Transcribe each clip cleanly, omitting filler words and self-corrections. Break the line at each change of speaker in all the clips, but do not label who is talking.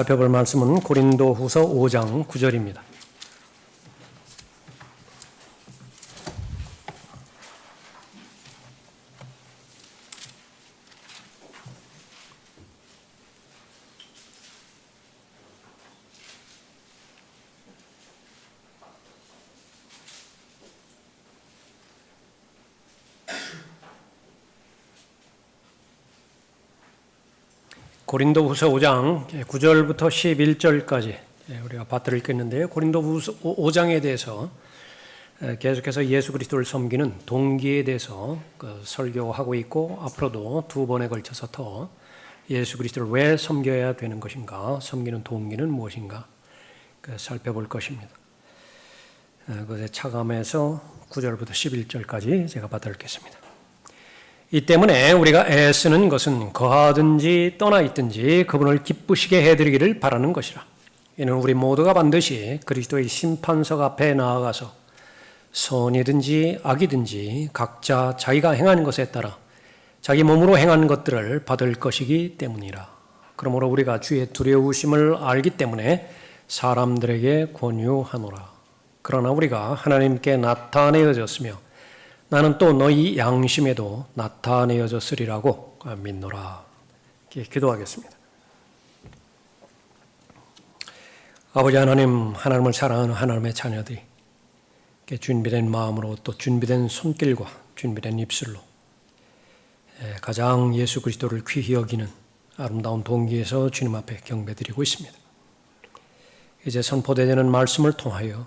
살펴볼 말씀은 고린도후서 5장 9절입니다. 고린도후서 5장 9절부터 11절까지 우리가 받들어 읽겠는데요. 고린도후서 5장에 대해서 계속해서 예수 그리스도를 섬기는 동기에 대해서 설교하고 있고, 앞으로도 두 번에 걸쳐서 더 예수 그리스도를 왜 섬겨야 되는 것인가, 섬기는 동기는 무엇인가 살펴볼 것입니다. 그것에 차감해서 9절부터 11절까지 제가 받들어 읽겠습니다. 이 때문에 우리가 애쓰는 것은 거하든지 떠나 있든지 그분을 기쁘시게 해드리기를 바라는 것이라. 이는 우리 모두가 반드시 그리스도의 심판석 앞에 나아가서 선이든지 악이든지 각자 자기가 행한 것에 따라 자기 몸으로 행한 것들을 받을 것이기 때문이라. 그러므로 우리가 주의 두려우심을 알기 때문에 사람들에게 권유하노라. 그러나 우리가 하나님께 나타내어졌으며 나는 또 너희 양심에도 나타내어졌으리라고 믿노라. 기도하겠습니다. 아버지 하나님, 하나님을 사랑하는 하나님의 자녀들이 준비된 마음으로, 또 준비된 손길과 준비된 입술로 가장 예수 그리스도를 귀히 여기는 아름다운 동기에서 주님 앞에 경배드리고 있습니다. 이제 선포되는 말씀을 통하여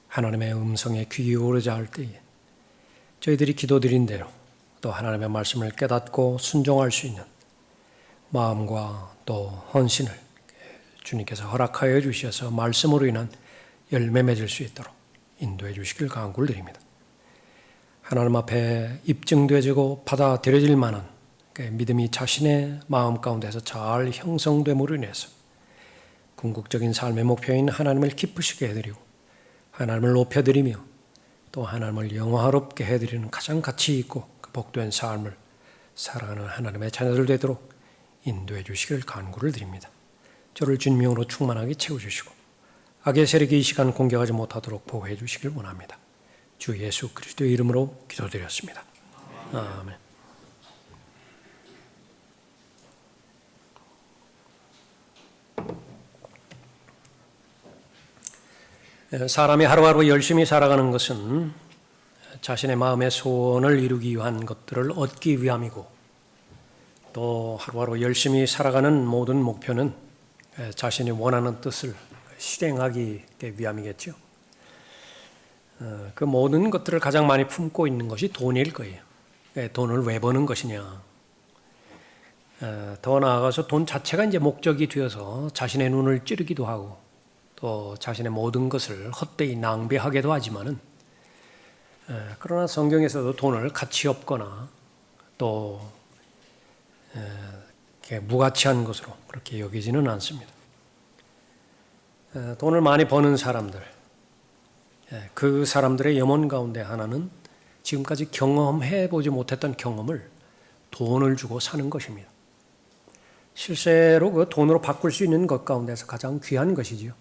하나님의 음성에 귀 기울이자 할 때에 저희들이 기도드린 대로 또 하나님의 말씀을 깨닫고 순종할 수 있는 마음과 또 헌신을 주님께서 허락하여 주셔서 말씀으로 인한 열매 맺을 수 있도록 인도해 주시길 간구를 드립니다. 하나님 앞에 입증되어지고 받아들여질 만한 믿음이 자신의 마음 가운데서 잘 형성됨으로 인해서 궁극적인 삶의 목표인 하나님을 기쁘시게 해드리고 하나님을 높여드리며 또 하나님을 영화롭게 해드리는 가장 가치 있고 복된 삶을 살아가는 하나님의 자녀들 되도록 인도해 주시길 간구를 드립니다. 저를 주님으로 충만하게 채워주시고 악의 세력이 이 시간 공격하지 못하도록 보호해 주시길 원합니다. 주 예수 그리스도의 이름으로 기도드렸습니다. 아멘. 사람이 하루하루 열심히 살아가는 것은 자신의 마음의 소원을 이루기 위한 것들을 얻기 위함이고, 또 하루하루 열심히 살아가는 모든 목표는 자신이 원하는 뜻을 실행하기 위함이겠죠. 그 모든 것들을 가장 많이 품고 있는 것이 돈일 거예요. 돈을 왜 버는 것이냐. 더 나아가서 돈 자체가 이제 목적이 되어서 자신의 눈을 찌르기도 하고 또 자신의 모든 것을 헛되이 낭비하게도 하지만은, 그러나 성경에서도 돈을 가치 없거나 또 무가치한 것으로 그렇게 여기지는 않습니다. 돈을 많이 버는 사람들, 그 사람들의 염원 가운데 하나는 지금까지 경험해 보지 못했던 경험을 돈을 주고 사는 것입니다. 실제로 그 돈으로 바꿀 수 있는 것 가운데서 가장 귀한 것이지요.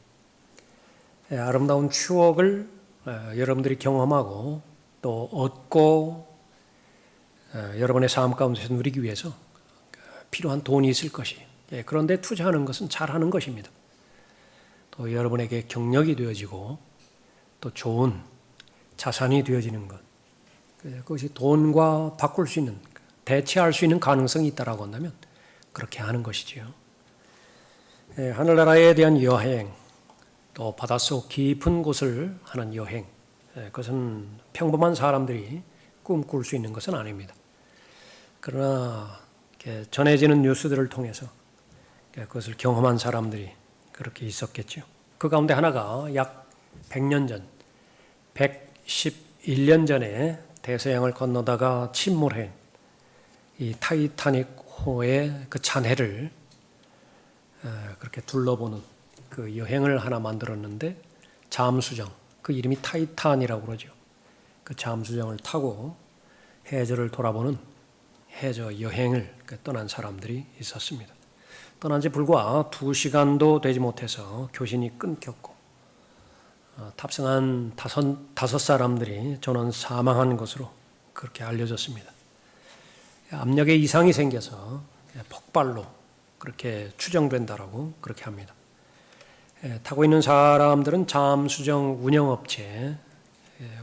아름다운 추억을 여러분들이 경험하고 또 얻고 여러분의 삶 가운데서 누리기 위해서 필요한 돈이 있을 것이에요. 그런데 투자하는 것은 잘하는 것입니다. 또 여러분에게 경력이 되어지고 또 좋은 자산이 되어지는 것, 그것이 돈과 바꿀 수 있는, 대체할 수 있는 가능성이 있다라고 한다면 그렇게 하는 것이지요. 하늘나라에 대한 여행, 또 바닷속 깊은 곳을 하는 여행, 그것은 평범한 사람들이 꿈꿀 수 있는 것은 아닙니다. 그러나 전해지는 뉴스들을 통해서 그것을 경험한 사람들이 그렇게 있었겠죠. 그 가운데 하나가 약 100년 전, 111년 전에 대서양을 건너다가 침몰한 이 타이타닉호의 그 잔해를 그렇게 둘러보는 그 여행을 하나 만들었는데, 잠수정, 그 이름이 타이탄이라고 그러죠. 그 잠수정을 타고 해저를 돌아보는 해저 여행을 떠난 사람들이 있었습니다. 떠난 지 불과 2시간도 되지 못해서 교신이 끊겼고 탑승한 다섯 사람들이 전원 사망한 것으로 그렇게 알려졌습니다. 압력에 이상이 생겨서 폭발로 그렇게 추정된다라고 그렇게 합니다. 타고 있는 사람들은 잠수정 운영업체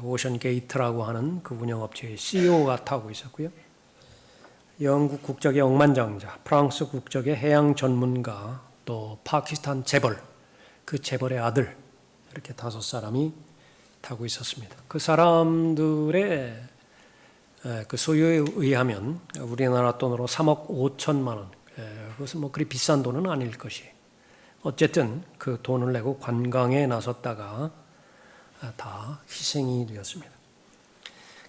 오션게이트라고 하는 그 운영업체의 CEO가 타고 있었고요. 영국 국적의 억만장자, 프랑스 국적의 해양 전문가, 또 파키스탄 재벌, 그 재벌의 아들, 이렇게 5사람이 타고 있었습니다. 그 사람들의 그 소유에 의하면 우리나라 돈으로 3억 5천만 원, 그것은 뭐 그리 비싼 돈은 아닐 것이. 어쨌든 그 돈을 내고 관광에 나섰다가 다 희생이 되었습니다.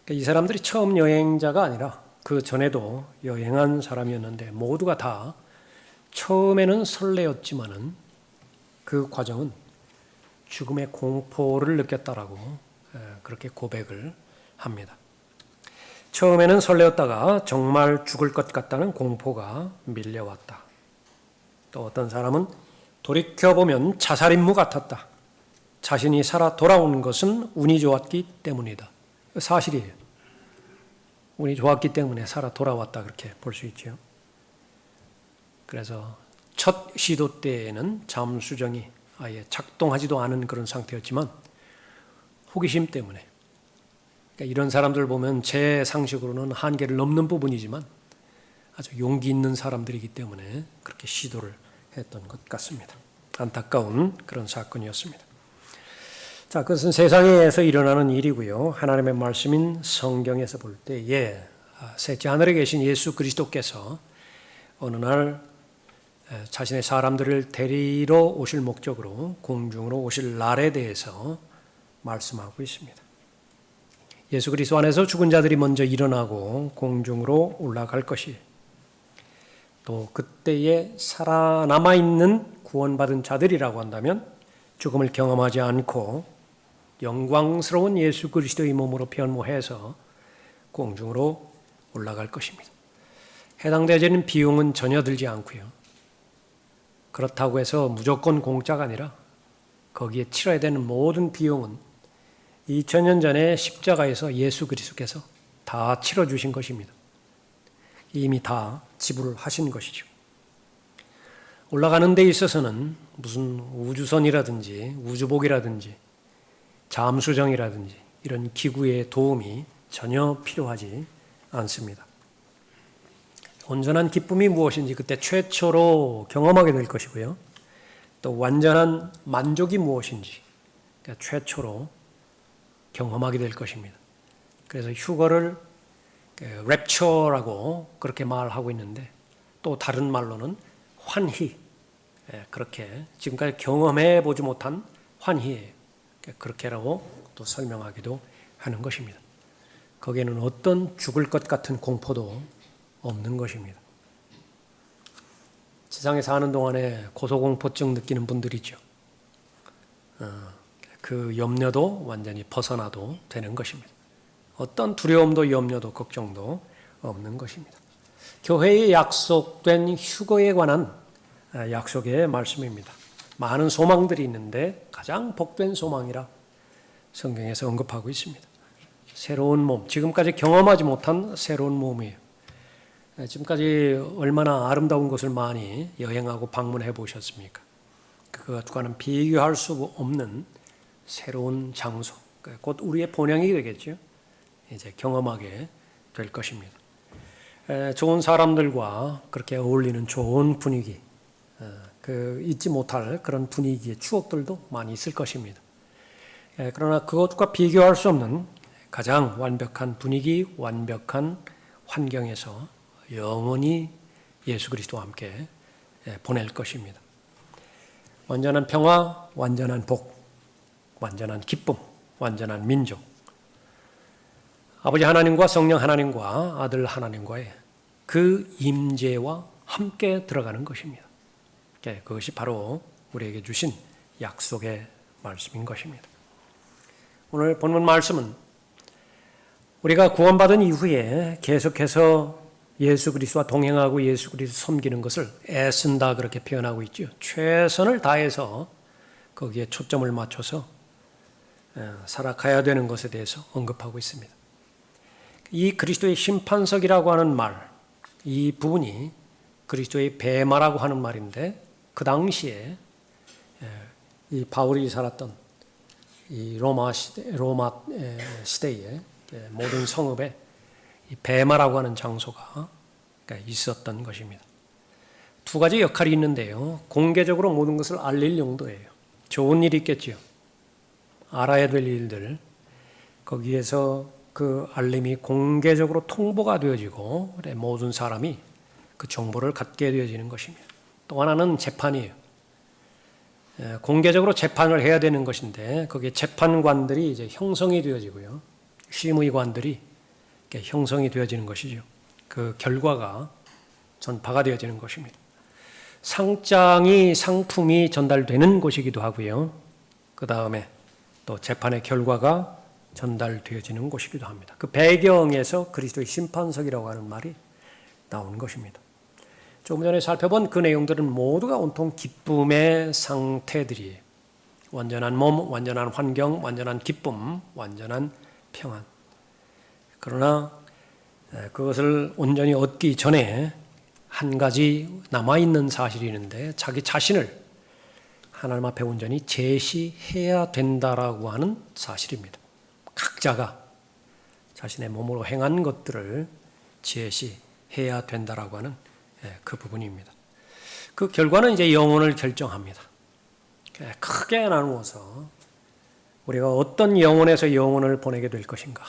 그러니까 이 사람들이 처음 여행자가 아니라 그 전에도 여행한 사람이었는데 모두가 다 처음에는 설레었지만은 그 과정은 죽음의 공포를 느꼈다라고 그렇게 고백을 합니다. 처음에는 설레었다가 정말 죽을 것 같다는 공포가 밀려왔다. 또 어떤 사람은 돌이켜보면 자살임무 같았다. 자신이 살아 돌아온 것은 운이 좋았기 때문이다. 사실이에요. 운이 좋았기 때문에 살아 돌아왔다 그렇게 볼 수 있죠. 그래서 첫 시도 때에는 잠수정이 아예 작동하지도 않은 그런 상태였지만 호기심 때문에, 그러니까 이런 사람들 보면 제 상식으로는 한계를 넘는 부분이지만 아주 용기 있는 사람들이기 때문에 그렇게 시도를 했던 것 같습니다. 안타까운 그런 사건이었습니다. 자, 그것은 세상에서 일어나는 일이고요. 하나님의 말씀인 성경에서 볼 때에 셋째 하늘에 계신 예수 그리스도께서 어느 날 자신의 사람들을 데리러 오실 목적으로 공중으로 오실 날에 대해서 말씀하고 있습니다. 예수 그리스도 안에서 죽은 자들이 먼저 일어나고 공중으로 올라갈 것이, 또 그때에 살아남아 있는 구원받은 자들이라고 한다면 죽음을 경험하지 않고 영광스러운 예수 그리스도의 몸으로 변모해서 공중으로 올라갈 것입니다. 해당되는 비용은 전혀 들지 않고요. 그렇다고 해서 무조건 공짜가 아니라 거기에 치러야 되는 모든 비용은 2000년 전에 십자가에서 예수 그리스도께서 다 치러주신 것입니다. 이미 다 지불하신 것이죠. 올라가는 데 있어서는 무슨 우주선이라든지 우주복이라든지 잠수정이라든지 이런 기구의 도움이 전혀 필요하지 않습니다. 온전한 기쁨이 무엇인지 그때 최초로 경험하게 될 것이고요. 또 완전한 만족이 무엇인지 최초로 경험하게 될 것입니다. 그래서 휴거를 랩처라고 그렇게 말하고 있는데, 또 다른 말로는 환희, 그렇게 지금까지 경험해 보지 못한 환희예요. 그렇게라고 또 설명하기도 하는 것입니다. 거기에는 어떤 죽을 것 같은 공포도 없는 것입니다. 세상에 사는 동안에 고소공포증 느끼는 분들이 있죠. 그 염려도 완전히 벗어나도 되는 것입니다. 어떤 두려움도 염려도 걱정도 없는 것입니다. 교회에 약속된 휴거에 관한 약속의 말씀입니다. 많은 소망들이 있는데 가장 복된 소망이라 성경에서 언급하고 있습니다. 새로운 몸, 지금까지 경험하지 못한 새로운 몸이에요. 지금까지 얼마나 아름다운 곳을 많이 여행하고 방문해 보셨습니까? 그것과는 비교할 수 없는 새로운 장소, 곧 우리의 본향이 되겠죠. 이제 경험하게 될 것입니다. 좋은 사람들과 그렇게 어울리는 좋은 분위기, 잊지 못할 그런 분위기의 추억들도 많이 있을 것입니다. 그러나 그것과 비교할 수 없는 가장 완벽한 분위기, 완벽한 환경에서 영원히 예수 그리스도와 함께 보낼 것입니다. 완전한 평화, 완전한 복, 완전한 기쁨, 완전한 민족, 아버지 하나님과 성령 하나님과 아들 하나님과의 그 임재와 함께 들어가는 것입니다. 그것이 바로 우리에게 주신 약속의 말씀인 것입니다. 오늘 본문 말씀은 우리가 구원받은 이후에 계속해서 예수 그리스도와 동행하고 예수 그리스도 섬기는 것을 애쓴다 그렇게 표현하고 있죠. 최선을 다해서 거기에 초점을 맞춰서 살아가야 되는 것에 대해서 언급하고 있습니다. 이 그리스도의 심판석이라고 하는 말, 이 부분이 그리스도의 배마라고 하는 말인데 그 당시에 이 바울이 살았던 이 로마 시대에 모든 성읍에 이 배마라고 하는 장소가 있었던 것입니다. 두 가지 역할이 있는데요. 공개적으로 모든 것을 알릴 용도예요. 좋은 일이 있겠지요. 알아야 될 일들, 거기에서 그 알림이 공개적으로 통보가 되어지고 모든 사람이 그 정보를 갖게 되어지는 것입니다. 또 하나는 재판이에요. 공개적으로 재판을 해야 되는 것인데 거기에 재판관들이 이제 형성이 되어지고요. 심의관들이 형성이 되어지는 것이죠. 그 결과가 전파가 되어지는 것입니다. 상품이 전달되는 곳이기도 하고요. 그 다음에 또 재판의 결과가 전달되어지는 곳이기도 합니다. 그 배경에서 그리스도의 심판석이라고 하는 말이 나온 것입니다. 조금 전에 살펴본 그 내용들은 모두가 온통 기쁨의 상태들이에요. 완전한 몸, 완전한 환경, 완전한 기쁨, 완전한 평안. 그러나 그것을 온전히 얻기 전에 한 가지 남아있는 사실이 있는데 자기 자신을 하나님 앞에 온전히 제시해야 된다라고 하는 사실입니다. 각자가 자신의 몸으로 행한 것들을 제시해야 된다라고 하는 그 부분입니다. 그 결과는 이제 영혼을 결정합니다. 크게 나누어서 우리가 어떤 영혼에서 영혼을 보내게 될 것인가?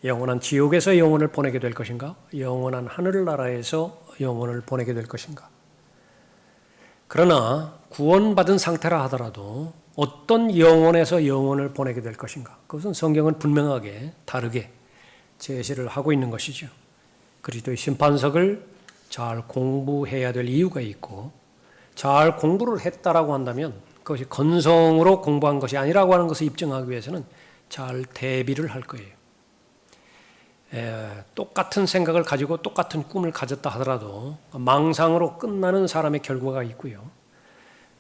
영원한 지옥에서 영혼을 보내게 될 것인가? 영원한 하늘나라에서 영혼을 보내게 될 것인가? 그러나 구원받은 상태라 하더라도 어떤 영혼에서 영혼을 보내게 될 것인가? 그것은 성경은 분명하게 다르게 제시를 하고 있는 것이죠. 그리스도의 심판석을 잘 공부해야 될 이유가 있고 잘 공부를 했다라고 한다면 그것이 건성으로 공부한 것이 아니라고 하는 것을 입증하기 위해서는 잘 대비를 할 거예요. 똑같은 생각을 가지고 똑같은 꿈을 가졌다 하더라도 망상으로 끝나는 사람의 결과가 있고요.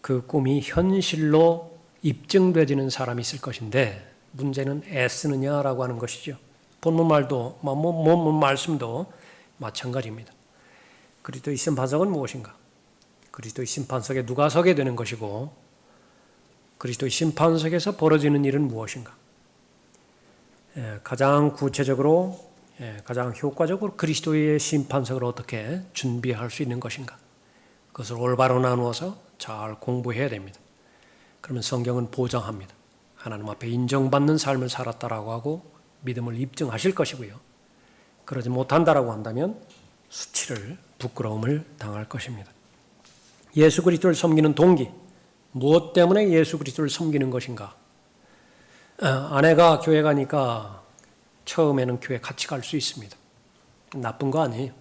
그 꿈이 현실로 입증되지는 사람이 있을 것인데 문제는 애쓰느냐라고 하는 것이죠. 본문 말씀도 마찬가지입니다. 그리스도의 심판석은 무엇인가? 그리스도의 심판석에 누가 서게 되는 것이고 그리스도의 심판석에서 벌어지는 일은 무엇인가? 가장 구체적으로 가장 효과적으로 그리스도의 심판석을 어떻게 준비할 수 있는 것인가? 그것을 올바로 나누어서 잘 공부해야 됩니다. 그러면 성경은 보장합니다. 하나님 앞에 인정받는 삶을 살았다라고 하고 믿음을 입증하실 것이고요. 그러지 못한다라고 한다면 수치를, 부끄러움을 당할 것입니다. 예수 그리스도를 섬기는 동기, 무엇 때문에 예수 그리스도를 섬기는 것인가? 아내가 교회 가니까 처음에는 교회 같이 갈 수 있습니다. 나쁜 거 아니에요.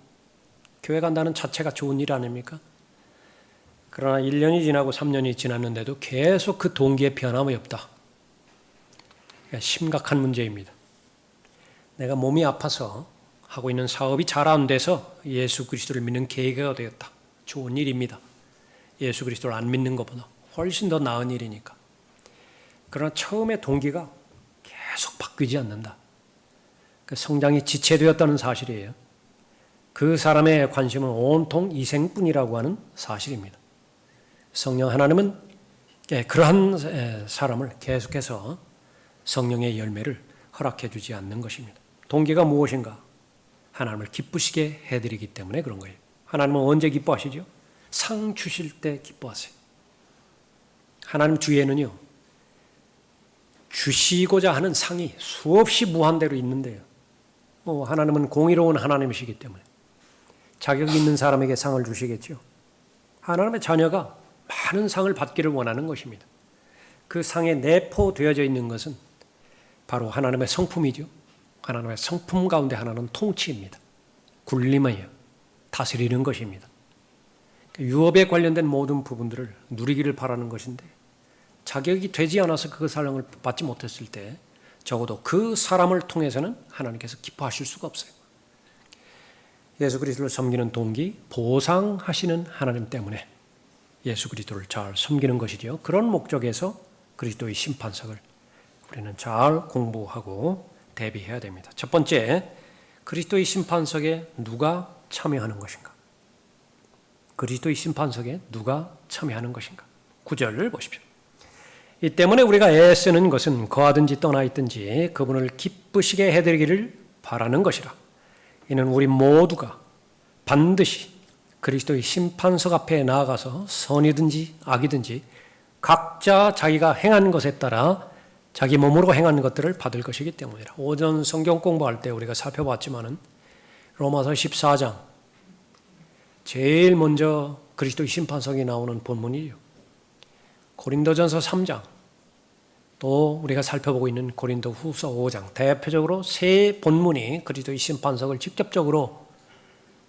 교회 간다는 자체가 좋은 일 아닙니까? 그러나 1년이 지나고 3년이 지났는데도 계속 그 동기에 변함이 없다. 심각한 문제입니다. 내가 몸이 아파서 하고 있는 사업이 잘 안 돼서 예수 그리스도를 믿는 계기가 되었다. 좋은 일입니다. 예수 그리스도를 안 믿는 것보다 훨씬 더 나은 일이니까. 그러나 처음에 동기가 계속 바뀌지 않는다. 그 성장이 지체되었다는 사실이에요. 그 사람의 관심은 온통 이생뿐이라고 하는 사실입니다. 성령 하나님은 그러한 사람을 계속해서 성령의 열매를 허락해 주지 않는 것입니다. 동기가 무엇인가? 하나님을 기쁘시게 해드리기 때문에 그런 거예요. 하나님은 언제 기뻐하시죠? 상 주실 때 기뻐하세요. 하나님 주위에는요, 주시고자 하는 상이 수없이 무한대로 있는데요. 하나님은 공의로운 하나님이시기 때문에 자격이 있는 사람에게 상을 주시겠죠. 하나님의 자녀가 많은 상을 받기를 원하는 것입니다. 그 상에 내포되어져 있는 것은 바로 하나님의 성품이죠. 하나님의 성품 가운데 하나는 통치입니다. 굴림이에요. 다스리는 것입니다. 유업에 관련된 모든 부분들을 누리기를 바라는 것인데 자격이 되지 않아서 그 사랑을 받지 못했을 때 적어도 그 사람을 통해서는 하나님께서 기뻐하실 수가 없어요. 예수 그리스도를 섬기는 동기, 보상하시는 하나님 때문에 예수 그리스도를 잘 섬기는 것이죠. 그런 목적에서 그리스도의 심판석을 우리는 잘 공부하고 대비해야 됩니다. 첫 번째, 그리스도의 심판석에 누가 참여하는 것인가? 그리스도의 심판석에 누가 참여하는 것인가? 9절을 보십시오. 이 때문에 우리가 애쓰는 것은 거하든지 떠나 있든지 그분을 기쁘시게 해드리기를 바라는 것이라. 이는 우리 모두가 반드시 그리스도의 심판석 앞에 나아가서 선이든지 악이든지 각자 자기가 행한 것에 따라 자기 몸으로 행한 것들을 받을 것이기 때문이라. 오전 성경 공부할 때 우리가 살펴봤지만은 로마서 14장 제일 먼저 그리스도의 심판석에 나오는 본문이죠. 고린도전서 3장, 또 우리가 살펴보고 있는 고린도후서 5장, 대표적으로 세 본문이 그리스도의 심판석을 직접적으로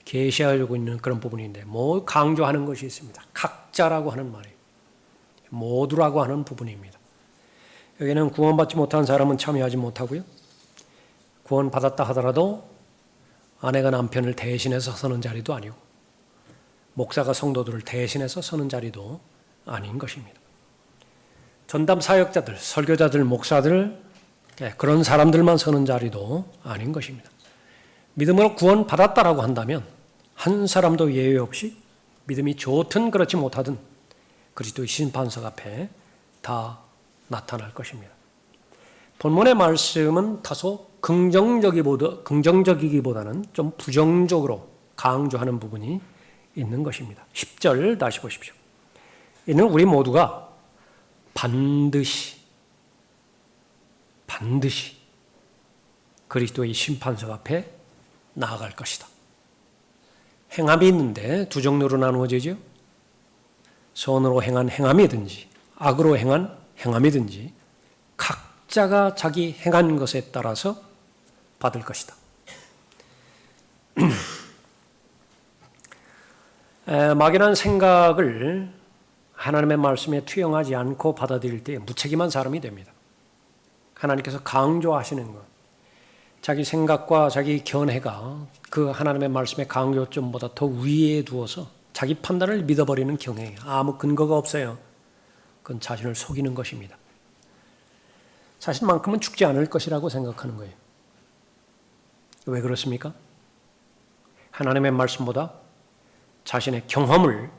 계시하려고 있는 그런 부분인데 뭐 강조하는 것이 있습니다. 각자라고 하는 말이에요. 모두라고 하는 부분입니다. 여기는 구원받지 못한 사람은 참여하지 못하고요. 구원받았다 하더라도 아내가 남편을 대신해서 서는 자리도 아니고 목사가 성도들을 대신해서 서는 자리도 아닌 것입니다. 전담 사역자들, 설교자들, 목사들 그런 사람들만 서는 자리도 아닌 것입니다. 믿음으로 구원받았다라고 한다면 한 사람도 예외 없이 믿음이 좋든 그렇지 못하든 그리스도의 심판석 앞에 다 나타날 것입니다. 본문의 말씀은 다소 긍정적이기보다는 좀 부정적으로 강조하는 부분이 있는 것입니다. 10절 다시 보십시오. 이는 우리 모두가 반드시 그리스도의 심판석 앞에 나아갈 것이다. 행함이 있는데 두 종류로 나누어지죠. 선으로 행한 행함이든지 악으로 행한 행함이든지 각자가 자기 행한 것에 따라서 받을 것이다. 막연한 생각을 하나님의 말씀에 투영하지 않고 받아들일 때 무책임한 사람이 됩니다. 하나님께서 강조하시는 것, 자기 생각과 자기 견해가 그 하나님의 말씀의 강조점보다 더 위에 두어서 자기 판단을 믿어버리는 경향이 아무 근거가 없어요. 그건 자신을 속이는 것입니다. 자신만큼은 죽지 않을 것이라고 생각하는 거예요. 왜 그렇습니까? 하나님의 말씀보다 자신의 경험을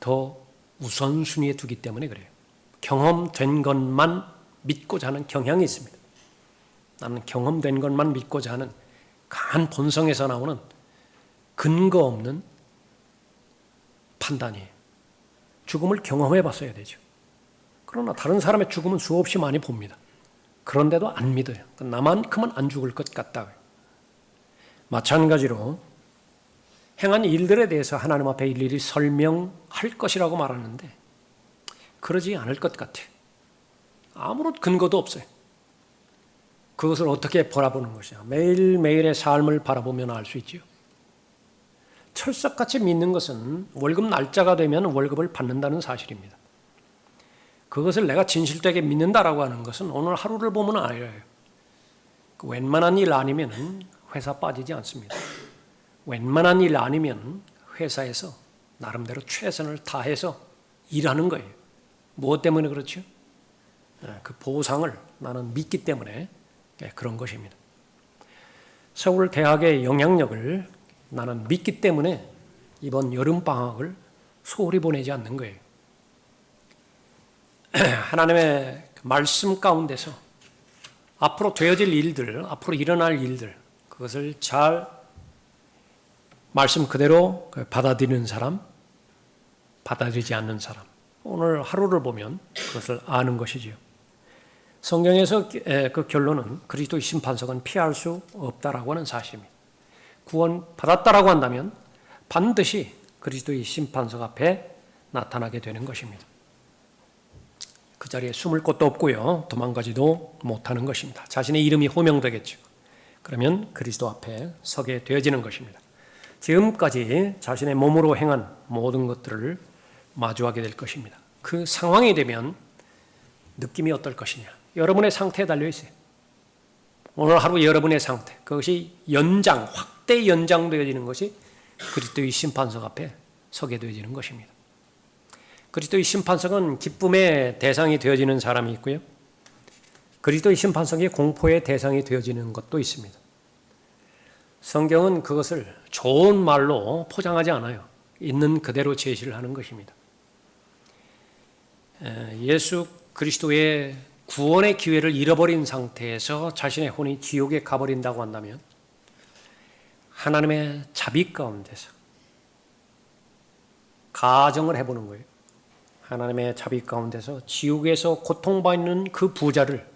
더 우선순위에 두기 때문에 그래요. 경험된 것만 믿고자 하는 경향이 있습니다. 나는 경험된 것만 믿고자 하는 강한 본성에서 나오는 근거 없는 판단이에요. 죽음을 경험해 봤어야 되죠. 그러나 다른 사람의 죽음은 수없이 많이 봅니다. 그런데도 안 믿어요. 나만큼은 안 죽을 것 같다. 마찬가지로 행한 일들에 대해서 하나님 앞에 일일이 설명할 것이라고 말하는데 그러지 않을 것 같아요. 아무런 근거도 없어요. 그것을 어떻게 바라보는 것이냐. 매일매일의 삶을 바라보면 알 수 있죠. 철석같이 믿는 것은 월급 날짜가 되면 월급을 받는다는 사실입니다. 그것을 내가 진실되게 믿는다라고 하는 것은 오늘 하루를 보면 알아요. 웬만한 일 아니면 회사 빠지지 않습니다. 웬만한 일 아니면 회사에서 나름대로 최선을 다해서 일하는 거예요. 무엇 때문에 그렇죠? 그 보상을 나는 믿기 때문에 그런 것입니다. 서울 대학의 영향력을 나는 믿기 때문에 이번 여름방학을 소홀히 보내지 않는 거예요. 하나님의 말씀 가운데서 앞으로 되어질 일들, 앞으로 일어날 일들, 그것을 잘 말씀 그대로 받아들이는 사람, 받아들이지 않는 사람, 오늘 하루를 보면 그것을 아는 것이지요. 성경에서 그 결론은 그리스도의 심판석은 피할 수 없다라고 하는 사실입니다. 구원 받았다라고 한다면 반드시 그리스도의 심판석 앞에 나타나게 되는 것입니다. 그 자리에 숨을 곳도 없고요. 도망가지도 못하는 것입니다. 자신의 이름이 호명되겠죠. 그러면 그리스도 앞에 서게 되어지는 것입니다. 지금까지 자신의 몸으로 행한 모든 것들을 마주하게 될 것입니다. 그 상황이 되면 느낌이 어떨 것이냐. 여러분의 상태에 달려 있어요. 오늘 하루 여러분의 상태, 그것이 연장, 그때 연장되어지는 것이 그리스도의 심판석 앞에 서게 되어지는 것입니다. 그리스도의 심판석은 기쁨의 대상이 되어지는 사람이 있고요. 그리스도의 심판석이 공포의 대상이 되어지는 것도 있습니다. 성경은 그것을 좋은 말로 포장하지 않아요. 있는 그대로 제시를 하는 것입니다. 예수 그리스도의 구원의 기회를 잃어버린 상태에서 자신의 혼이 지옥에 가버린다고 한다면 하나님의 자비 가운데서 가정을 해보는 거예요. 하나님의 자비 가운데서 지옥에서 고통받는 그 부자를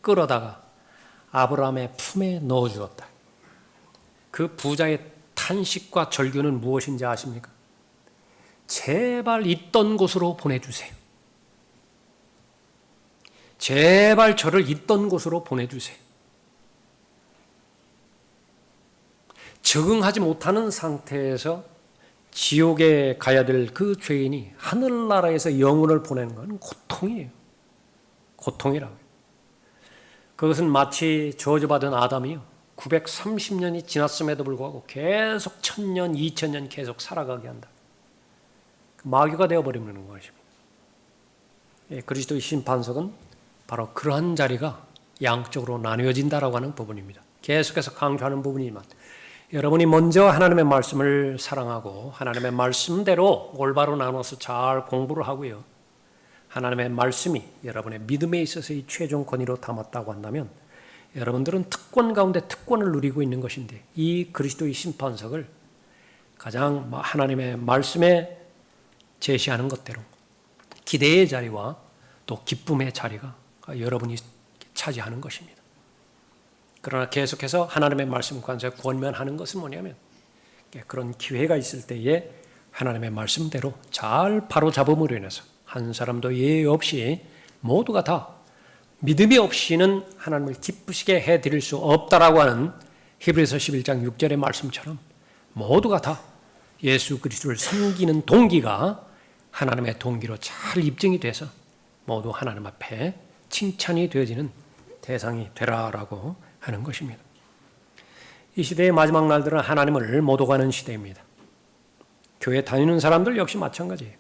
끌어다가 아브라함의 품에 넣어주었다. 그 부자의 탄식과 절규는 무엇인지 아십니까? 제발 있던 곳으로 보내주세요. 제발 저를 있던 곳으로 보내주세요. 적응하지 못하는 상태에서 지옥에 가야 될 그 죄인이 하늘나라에서 영혼을 보내는 건 고통이에요. 고통이라고요. 그것은 마치 저주받은 아담이요. 930년이 지났음에도 불구하고 계속 1000년, 2000년 계속 살아가게 한다. 마귀가 되어버리는 것입니다. 그리스도의 심판석은 바로 그러한 자리가 양쪽으로 나뉘어진다라고 하는 부분입니다. 계속해서 강조하는 부분이지만 여러분이 먼저 하나님의 말씀을 사랑하고 하나님의 말씀대로 올바로 나눠서 잘 공부를 하고요. 하나님의 말씀이 여러분의 믿음에 있어서의 최종 권위로 담았다고 한다면 여러분들은 특권 가운데 특권을 누리고 있는 것인데 이 그리스도의 심판석을 가장 하나님의 말씀에 제시하는 것대로 기대의 자리와 또 기쁨의 자리가 여러분이 차지하는 것입니다. 그러나 계속해서 하나님의 말씀 관해서 권면하는 것은 뭐냐면 그런 기회가 있을 때에 하나님의 말씀대로 잘 바로잡음으로 인해서 한 사람도 예외 없이 모두가 다 믿음이 없이는 하나님을 기쁘시게 해드릴 수 없다라고 하는 히브리서 11장 6절의 말씀처럼 모두가 다 예수 그리스도를 섬기는 동기가 하나님의 동기로 잘 입증이 돼서 모두 하나님 앞에 칭찬이 되어지는 대상이 되라라고 하는 것입니다. 이 시대의 마지막 날들은 하나님을 못 오가는 시대입니다. 교회 다니는 사람들 역시 마찬가지예요.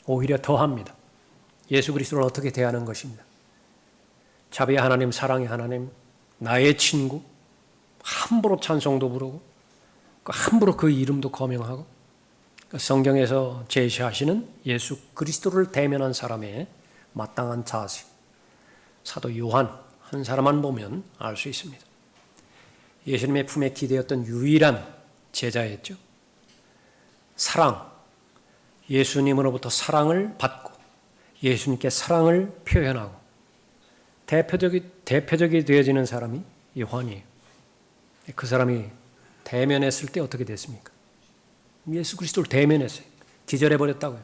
오히려 더합니다. 예수 그리스도를 어떻게 대하는 것입니다. 자비의 하나님, 사랑의 하나님, 나의 친구, 함부로 찬송도 부르고 함부로 그 이름도 거명하고 성경에서 제시하시는 예수 그리스도를 대면한 사람의 마땅한 자세, 사도 요한 한 사람만 보면 알 수 있습니다. 예수님의 품에 기대었던 유일한 제자였죠. 사랑, 예수님으로부터 사랑을 받고 예수님께 사랑을 표현하고 대표적이 되어지는 사람이 요한이에요. 그 사람이 대면했을 때 어떻게 됐습니까? 예수 그리스도를 대면했어요. 기절해버렸다고요.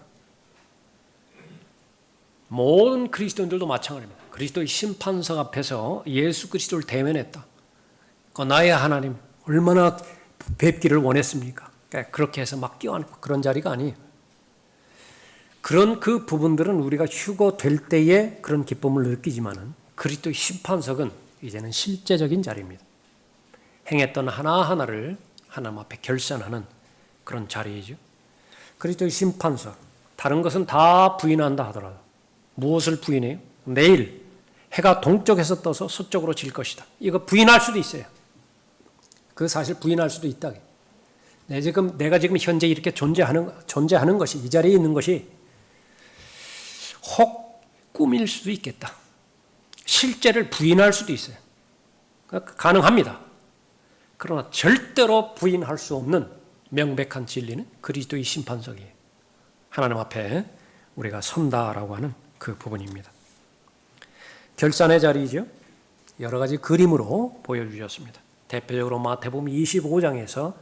모든 그리스도인들도 마찬가지입니다. 그리스도의 심판석 앞에서 예수 그리스도를 대면했다. 나의 하나님 얼마나 뵙기를 원했습니까? 그렇게 해서 막 끼워안고 그런 자리가 아니에요. 그런 그 부분들은 우리가 휴거될 때에 그런 기쁨을 느끼지만은 그리스도의 심판석은 이제는 실제적인 자리입니다. 행했던 하나하나를 하나님 앞에 결산하는 그런 자리이죠. 그리스도의 심판석, 다른 것은 다 부인한다 하더라도 무엇을 부인해요? 내일 해가 동쪽에서 떠서 서쪽으로 질 것이다. 이거 부인할 수도 있어요. 그 사실 부인할 수도 있다. 내가 지금 현재 이렇게 존재하는 것이, 이 자리에 있는 것이 혹 꿈일 수도 있겠다. 실제를 부인할 수도 있어요. 가능합니다. 그러나 절대로 부인할 수 없는 명백한 진리는 그리스도의 심판석이에요. 하나님 앞에 우리가 선다라고 하는 그 부분입니다. 결산의 자리이죠. 여러 가지 그림으로 보여주셨습니다. 대표적으로 마태복음 25장에서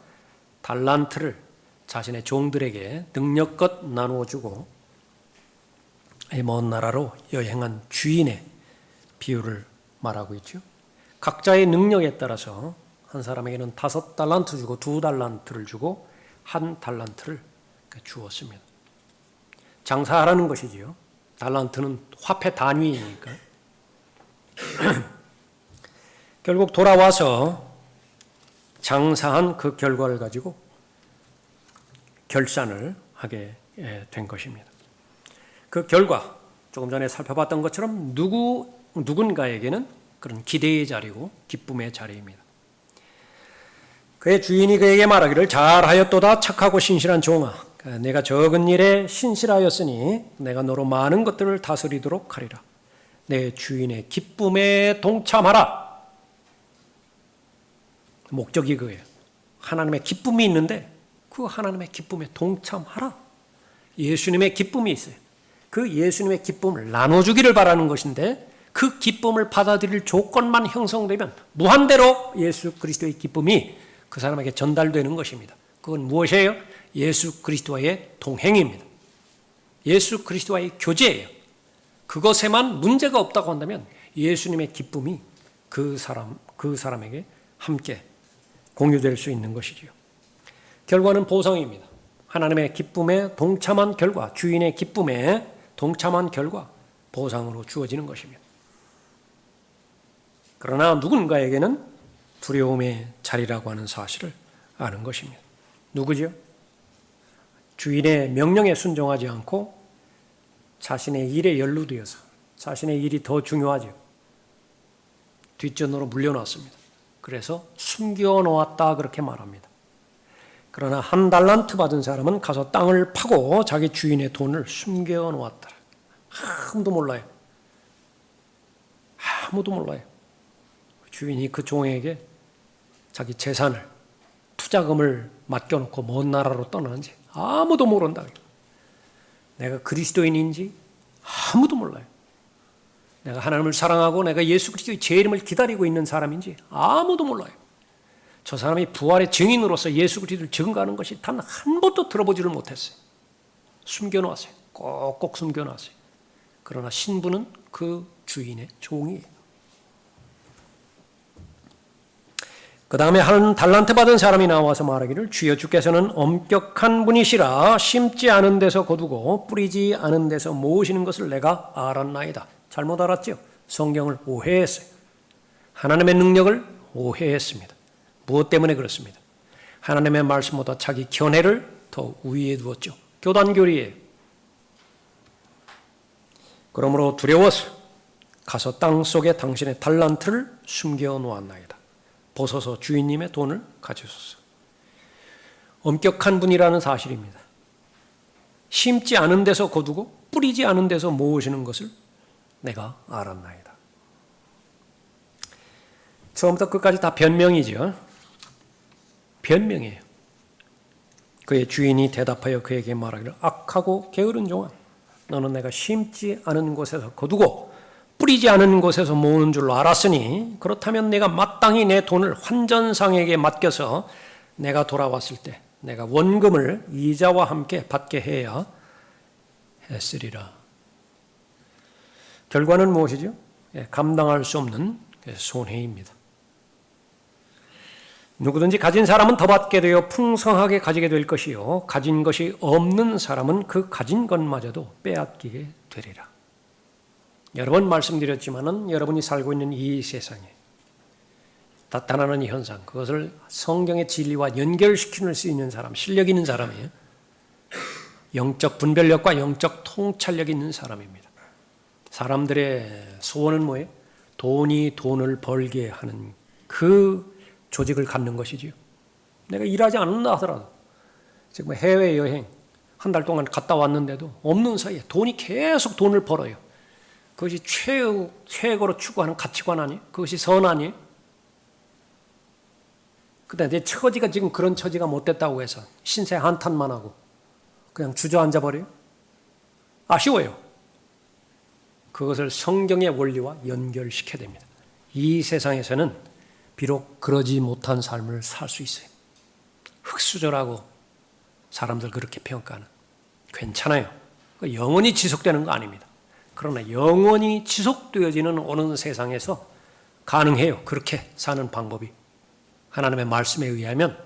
달란트를 자신의 종들에게 능력껏 나누어 주고 먼 나라로 여행한 주인의 비유를 말하고 있죠. 각자의 능력에 따라서 한 사람에게는 5달란트 주고 2달란트를 주고 1달란트를 주었습니다. 장사하라는 것이지요. 달란트는 화폐 단위이니까. 결국 돌아와서 장사한 그 결과를 가지고 결산을 하게 된 것입니다. 그 결과, 조금 전에 살펴봤던 것처럼 누군가에게는 그런 기대의 자리고 기쁨의 자리입니다. 그의 주인이 그에게 말하기를 잘하였도다 착하고 신실한 종아, 내가 적은 일에 신실하였으니 내가 너로 많은 것들을 다스리도록 하리라. 내 주인의 기쁨에 동참하라. 목적이 그거예요. 하나님의 기쁨이 있는데 그 하나님의 기쁨에 동참하라. 예수님의 기쁨이 있어요. 그 예수님의 기쁨을 나눠주기를 바라는 것인데 그 기쁨을 받아들일 조건만 형성되면 무한대로 예수 그리스도의 기쁨이 그 사람에게 전달되는 것입니다. 그건 무엇이에요? 예수 그리스도와의 동행입니다. 예수 그리스도와의 교제예요. 그것에만 문제가 없다고 한다면 예수님의 기쁨이 그 사람에게 함께 공유될 수 있는 것이지요. 결과는 보상입니다. 하나님의 기쁨에 동참한 결과, 주인의 기쁨에 동참한 결과 보상으로 주어지는 것입니다. 그러나 누군가에게는 두려움의 자리라고 하는 사실을 아는 것입니다. 누구죠? 주인의 명령에 순종하지 않고 자신의 일에 연루되어서 자신의 일이 더 중요하죠. 뒷전으로 물려놨습니다. 그래서 숨겨놓았다 그렇게 말합니다. 그러나 한 달란트 받은 사람은 가서 땅을 파고 자기 주인의 돈을 숨겨놓았다. 아무도 몰라요. 아무도 몰라요. 주인이 그 종에게 자기 재산을, 투자금을 맡겨놓고 먼 나라로 떠나는지 아무도 모른다. 내가 그리스도인인지 아무도 몰라요. 내가 하나님을 사랑하고 내가 예수 그리스도의 재림을 기다리고 있는 사람인지 아무도 몰라요. 저 사람이 부활의 증인으로서 예수 그리스도를 증거하는 것이 단 한 번도 들어보지를 못했어요. 숨겨놓았어요. 꼭꼭 숨겨놨어요. 그러나 신부는 그 주인의 종이에요. 그 다음에 한 달란트 받은 사람이 나와서 말하기를 주여 주께서는 엄격한 분이시라 심지 않은 데서 거두고 뿌리지 않은 데서 모으시는 것을 내가 알았나이다. 잘못 알았죠? 성경을 오해했어요. 하나님의 능력을 오해했습니다. 무엇 때문에 그렇습니다? 하나님의 말씀보다 자기 견해를 더 우위에 두었죠. 교단교리예요. 그러므로 두려워서 가서 땅속에 당신의 달란트를 숨겨 놓았나이다. 벗어서 주인님의 돈을 가져오소서. 엄격한 분이라는 사실입니다. 심지 않은 데서 거두고 뿌리지 않은 데서 모으시는 것을 내가 알았나이다. 처음부터 끝까지 다 변명이죠. 변명이에요. 그의 주인이 대답하여 그에게 말하기를 악하고 게으른 종아, 너는 내가 심지 않은 곳에서 거두고 뿌리지 않은 곳에서 모으는 줄로 알았으니 그렇다면 내가 마땅히 내 돈을 환전상에게 맡겨서 내가 돌아왔을 때 내가 원금을 이자와 함께 받게 해야 했으리라. 결과는 무엇이죠? 감당할 수 없는 손해입니다. 누구든지 가진 사람은 더 받게 되어 풍성하게 가지게 될 것이요 가진 것이 없는 사람은 그 가진 것마저도 빼앗기게 되리라. 여러 번 말씀드렸지만은 여러분이 살고 있는 이 세상에 나타나는 이 현상, 그것을 성경의 진리와 연결시킬 수 있는 사람, 실력 있는 사람이에요. 영적 분별력과 영적 통찰력이 있는 사람입니다. 사람들의 소원은 뭐예요? 돈이 돈을 벌게 하는 그 조직을 갖는 것이지요. 내가 일하지 않는다 하더라도 지금 해외여행 한 달 동안 갔다 왔는데도 없는 사이에 돈이 계속 돈을 벌어요. 그것이 최고로 추구하는 가치관 아니에요? 그것이 선 아니에요? 근데 내 처지가 지금 그런 처지가 못 됐다고 해서 신세 한탄만 하고 그냥 주저앉아 버려요? 아쉬워요. 그것을 성경의 원리와 연결시켜야 됩니다. 이 세상에서는 비록 그러지 못한 삶을 살 수 있어요. 흙수저라고 사람들 그렇게 평가하는. 괜찮아요. 영원히 지속되는 거 아닙니다. 그러나 영원히 지속되어지는 오는 세상에서 가능해요. 그렇게 사는 방법이 하나님의 말씀에 의하면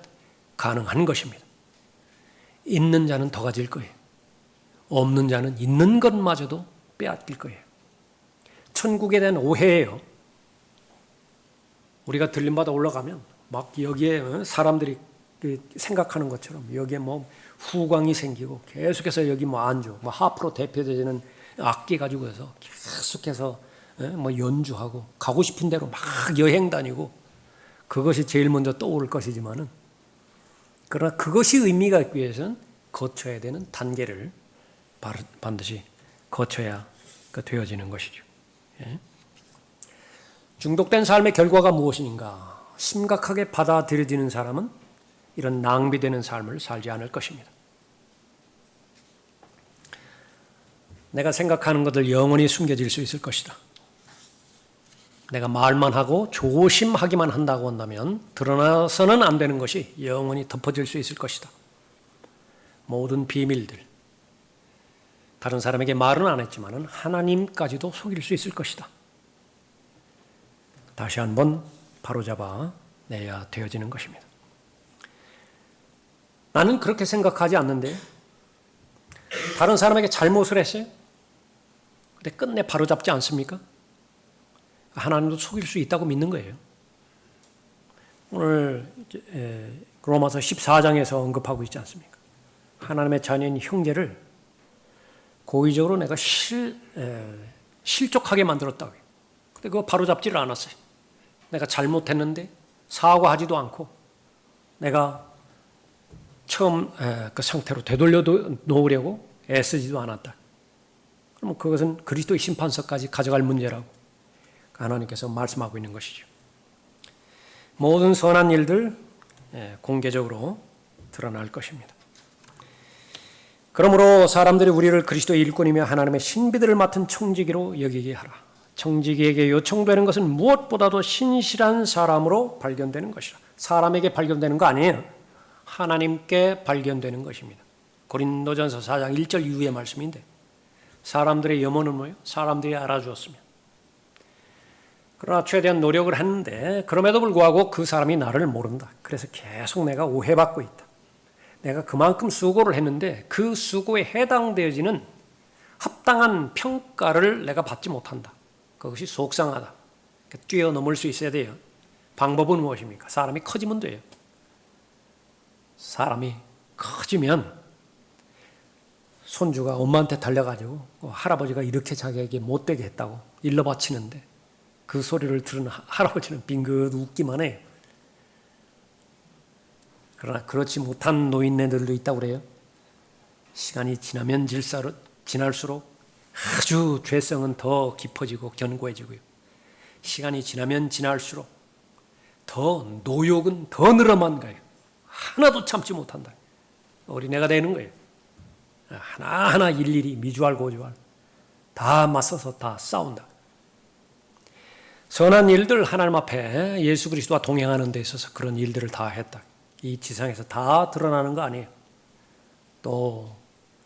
가능한 것입니다. 있는 자는 더 가질 거예요. 없는 자는 있는 것마저도 빼앗길 거예요. 천국에 대한 오해예요. 우리가 들림받아 올라가면 막 여기에 사람들이 생각하는 것처럼 여기에 뭐 후광이 생기고 계속해서 여기 뭐 안주, 뭐 하프로 대표되는 악기 가지고 해서 계속해서 뭐 연주하고 가고 싶은 대로 막 여행 다니고 그것이 제일 먼저 떠오를 것이지만은 그러나 그것이 의미가 있기 위해서는 거쳐야 되는 단계를 반드시 거쳐야 되어지는 것이죠. 중독된 삶의 결과가 무엇인가? 심각하게 받아들여지는 사람은 이런 낭비되는 삶을 살지 않을 것입니다. 내가 생각하는 것들 영원히 숨겨질 수 있을 것이다. 내가 말만 하고 조심하기만 한다고 한다면 드러나서는 안 되는 것이 영원히 덮어질 수 있을 것이다. 모든 비밀들, 다른 사람에게 말은 안 했지만 하나님까지도 속일 수 있을 것이다. 다시 한번 바로잡아 내야 되어지는 것입니다. 나는 그렇게 생각하지 않는데 다른 사람에게 잘못을 했어요. 근데 끝내 바로잡지 않습니까? 하나님도 속일 수 있다고 믿는 거예요. 오늘 로마서 14장에서 언급하고 있지 않습니까? 하나님의 자녀인 형제를 고의적으로 내가 실족하게 만들었다고 해요. 근데 그거 바로잡지를 않았어요. 내가 잘못했는데 사과하지도 않고 내가 처음 그 상태로 되돌려 놓으려고 애쓰지도 않았다. 그러면 그것은 그리스도의 심판서까지 가져갈 문제라고 하나님께서 말씀하고 있는 것이죠. 모든 선한 일들 공개적으로 드러날 것입니다. 그러므로 사람들이 우리를 그리스도의 일꾼이며 하나님의 신비들을 맡은 청지기로 여기게 하라. 청지기에게 요청되는 것은 무엇보다도 신실한 사람으로 발견되는 것이라. 사람에게 발견되는 거 아니에요. 하나님께 발견되는 것입니다. 고린도전서 4장 1절 이후의 말씀인데 사람들의 염원은 뭐예요? 사람들이 알아주었으면. 그러나 최대한 노력을 했는데 그럼에도 불구하고 그 사람이 나를 모른다. 그래서 계속 내가 오해받고 있다. 내가 그만큼 수고를 했는데 그 수고에 해당되어지는 합당한 평가를 내가 받지 못한다. 그것이 속상하다. 뛰어넘을 수 있어야 돼요. 방법은 무엇입니까? 사람이 커지면 돼요. 사람이 커지면 손주가 엄마한테 달려가지고 할아버지가 이렇게 자기에게 못되게 했다고 일러 바치는데 그 소리를 들은 할아버지는 빙긋 웃기만 해요. 그러나 그렇지 못한 노인네들도 있다고 그래요. 시간이 지나면 지날수록 아주 죄성은 더 깊어지고 견고해지고요. 시간이 지나면 지날수록 더 노욕은 더 늘어만 가요. 하나도 참지 못한다. 어린애가 되는 거예요. 하나하나 일일이 미주알 고주알 다 맞서서 다 싸운다. 선한 일들 하나님 앞에 예수 그리스도와 동행하는 데 있어서 그런 일들을 다 했다. 이 지상에서 다 드러나는 거 아니에요. 또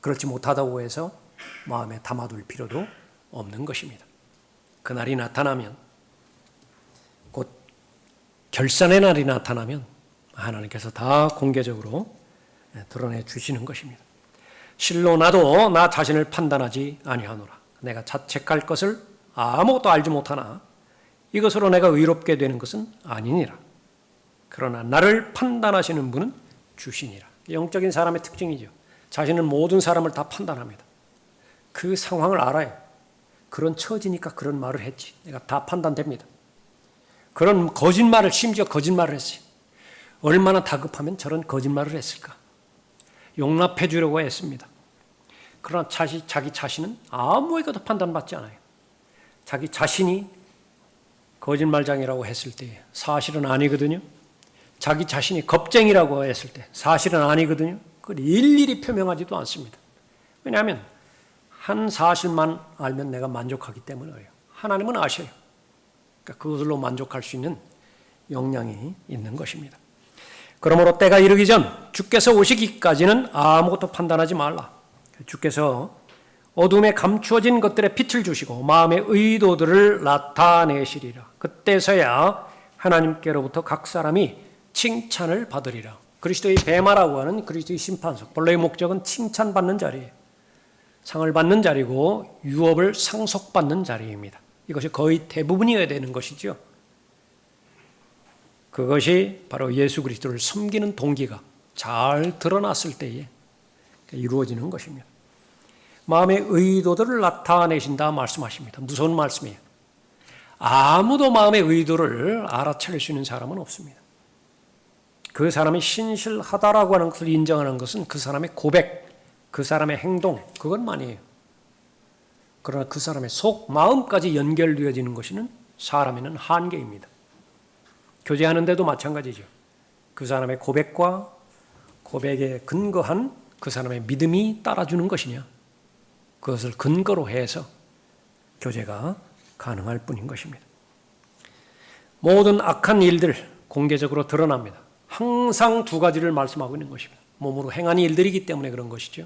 그렇지 못하다고 해서 마음에 담아둘 필요도 없는 것입니다. 그날이 나타나면 곧 결산의 날이 나타나면 하나님께서 다 공개적으로 드러내 주시는 것입니다. 실로 나도 나 자신을 판단하지 아니하노라. 내가 자책할 것을 아무것도 알지 못하나 이것으로 내가 의롭게 되는 것은 아니니라. 그러나 나를 판단하시는 분은 주시니라. 영적인 사람의 특징이죠. 자신은 모든 사람을 다 판단합니다. 그 상황을 알아요. 그런 처지니까 그런 말을 했지. 내가 다 판단됩니다. 그런 거짓말을 심지어 거짓말을 했어요. 얼마나 다급하면 저런 거짓말을 했을까. 용납해 주려고 했습니다. 그러나 자기 자신은 아무에게도 판단받지 않아요. 자기 자신이 거짓말장이라고 했을 때 사실은 아니거든요. 자기 자신이 겁쟁이라고 했을 때 사실은 아니거든요. 그걸 일일이 표명하지도 않습니다. 왜냐하면 한 사실만 알면 내가 만족하기 때문이에요. 하나님은 아셔요. 그러니까 그것으로 만족할 수 있는 역량이 있는 것입니다. 그러므로 때가 이르기 전 주께서 오시기까지는 아무것도 판단하지 말라. 주께서 어둠에 감추어진 것들에 빛을 주시고 마음의 의도들을 나타내시리라. 그때서야 하나님께로부터 각 사람이 칭찬을 받으리라. 그리스도의 뱀마라고 하는 그리스도의 심판석. 본래의 목적은 칭찬받는 자리예요. 상을 받는 자리고 유업을 상속받는 자리입니다. 이것이 거의 대부분이어야 되는 것이죠. 그것이 바로 예수 그리스도를 섬기는 동기가 잘 드러났을 때에 이루어지는 것입니다. 마음의 의도들을 나타내신다 말씀하십니다. 무서운 말씀이에요. 아무도 마음의 의도를 알아차릴 수 있는 사람은 없습니다. 그 사람이 신실하다라고 하는 것을 인정하는 것은 그 사람의 고백, 그 사람의 행동, 그것만이에요. 그러나 그 사람의 속, 마음까지 연결되어지는 것은 사람에는 한계입니다. 교제하는데도 마찬가지죠. 그 사람의 고백과 고백에 근거한 그 사람의 믿음이 따라주는 것이냐, 그것을 근거로 해서 교제가 가능할 뿐인 것입니다. 모든 악한 일들 공개적으로 드러납니다. 항상 두 가지를 말씀하고 있는 것입니다. 몸으로 행한 일들이기 때문에 그런 것이죠.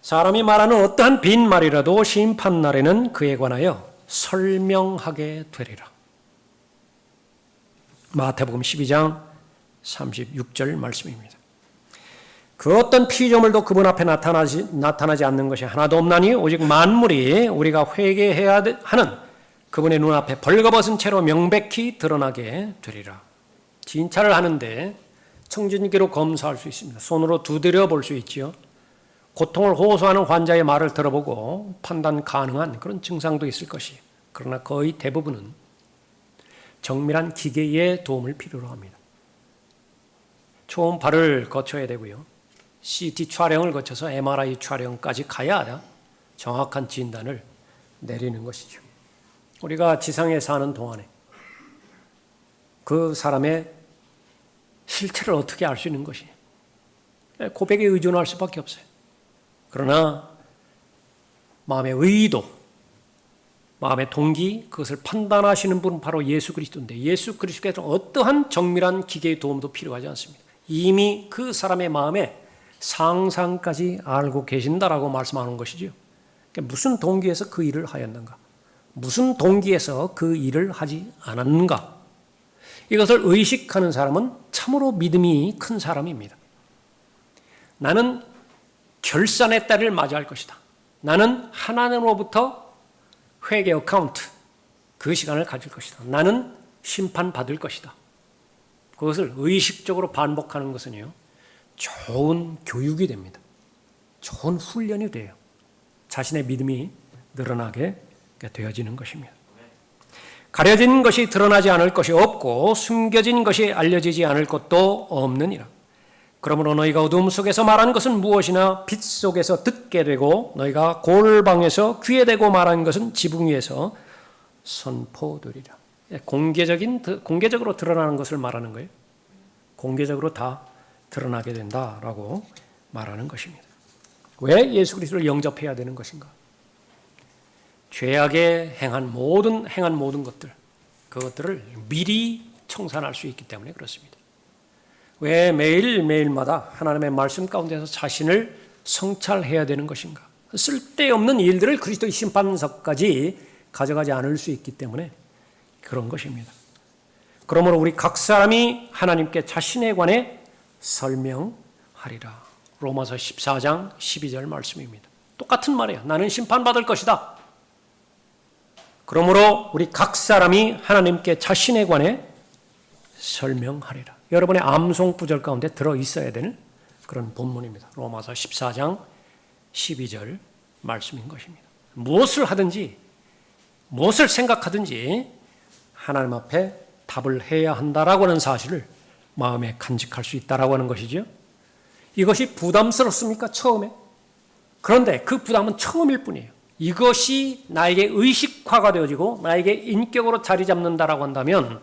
사람이 말하는 어떠한 빈말이라도 심판날에는 그에 관하여 설명하게 되리라. 마태복음 12장 36절 말씀입니다. 그 어떤 피조물도 그분 앞에 나타나지 않는 것이 하나도 없나니 오직 만물이 우리가 회개해야 하는 그분의 눈앞에 벌거벗은 채로 명백히 드러나게 되리라. 진찰을 하는데 청진기로 검사할 수 있습니다. 손으로 두드려 볼 수 있지요. 고통을 호소하는 환자의 말을 들어보고 판단 가능한 그런 증상도 있을 것이에요. 그러나 거의 대부분은 정밀한 기계의 도움을 필요로 합니다. 초음파를 거쳐야 되고요. CT 촬영을 거쳐서 MRI 촬영까지 가야 정확한 진단을 내리는 것이죠. 우리가 지상에 사는 동안에 그 사람의 실체를 어떻게 알 수 있는 것이냐? 고백에 의존할 수밖에 없어요. 그러나 마음의 의도, 마음의 동기, 그것을 판단하시는 분은 바로 예수 그리스도인데 예수 그리스도께서 어떠한 정밀한 기계의 도움도 필요하지 않습니다. 이미 그 사람의 마음에 상상까지 알고 계신다라고 말씀하는 것이죠. 그러니까 무슨 동기에서 그 일을 하였는가? 무슨 동기에서 그 일을 하지 않았는가? 이것을 의식하는 사람은 참으로 믿음이 큰 사람입니다. 나는 결산의 때를 맞이할 것이다. 나는 하나님으로부터 회개 어카운트, 그 시간을 가질 것이다. 나는 심판받을 것이다. 그것을 의식적으로 반복하는 것은요, 좋은 교육이 됩니다. 좋은 훈련이 돼요. 자신의 믿음이 늘어나게 되어지는 것입니다. 가려진 것이 드러나지 않을 것이 없고 숨겨진 것이 알려지지 않을 것도 없느니라. 그러므로 너희가 어둠 속에서 말하는 것은 무엇이나 빛 속에서 듣게 되고 너희가 골방에서 귀에 대고 말하는 것은 지붕 위에서 선포되리라. 공개적으로 드러나는 것을 말하는 거예요. 공개적으로 다 드러나게 된다라고 말하는 것입니다. 왜 예수 그리스도를 영접해야 되는 것인가? 죄악에 행한 모든 것들, 그것들을 미리 청산할 수 있기 때문에 그렇습니다. 왜 매일마다 하나님의 말씀 가운데서 자신을 성찰해야 되는 것인가? 쓸데없는 일들을 그리스도의 심판석까지 가져가지 않을 수 있기 때문에 그런 것입니다. 그러므로 우리 각 사람이 하나님께 자신에 관해 설명하리라. 로마서 14장 12절 말씀입니다. 똑같은 말이에요. 나는 심판받을 것이다. 그러므로 우리 각 사람이 하나님께 자신에 관해 설명하리라. 여러분의 암송 구절 가운데 들어있어야 되는 그런 본문입니다. 로마서 14장 12절 말씀인 것입니다. 무엇을 하든지 무엇을 생각하든지 하나님 앞에 답을 해야 한다라고 하는 사실을 마음에 간직할 수 있다라고 하는 것이죠. 이것이 부담스럽습니까? 처음에? 그런데 그 부담은 처음일 뿐이에요. 이것이 나에게 의식화가 되어지고 나에게 인격으로 자리 잡는다라고 한다면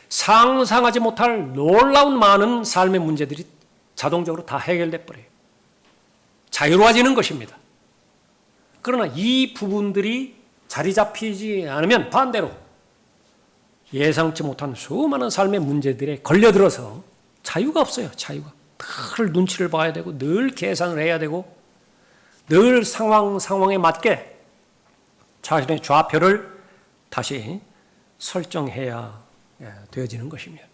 상상하지 못할 놀라운 많은 삶의 문제들이 자동적으로 다 해결돼 버려요. 자유로워지는 것입니다. 그러나 이 부분들이 자리 잡히지 않으면 반대로 예상치 못한 수많은 삶의 문제들에 걸려들어서 자유가 없어요. 자유가. 늘 눈치를 봐야 되고 늘 계산을 해야 되고 늘 상황에 맞게 자신의 좌표를 다시 설정해야 되어지는 것입니다.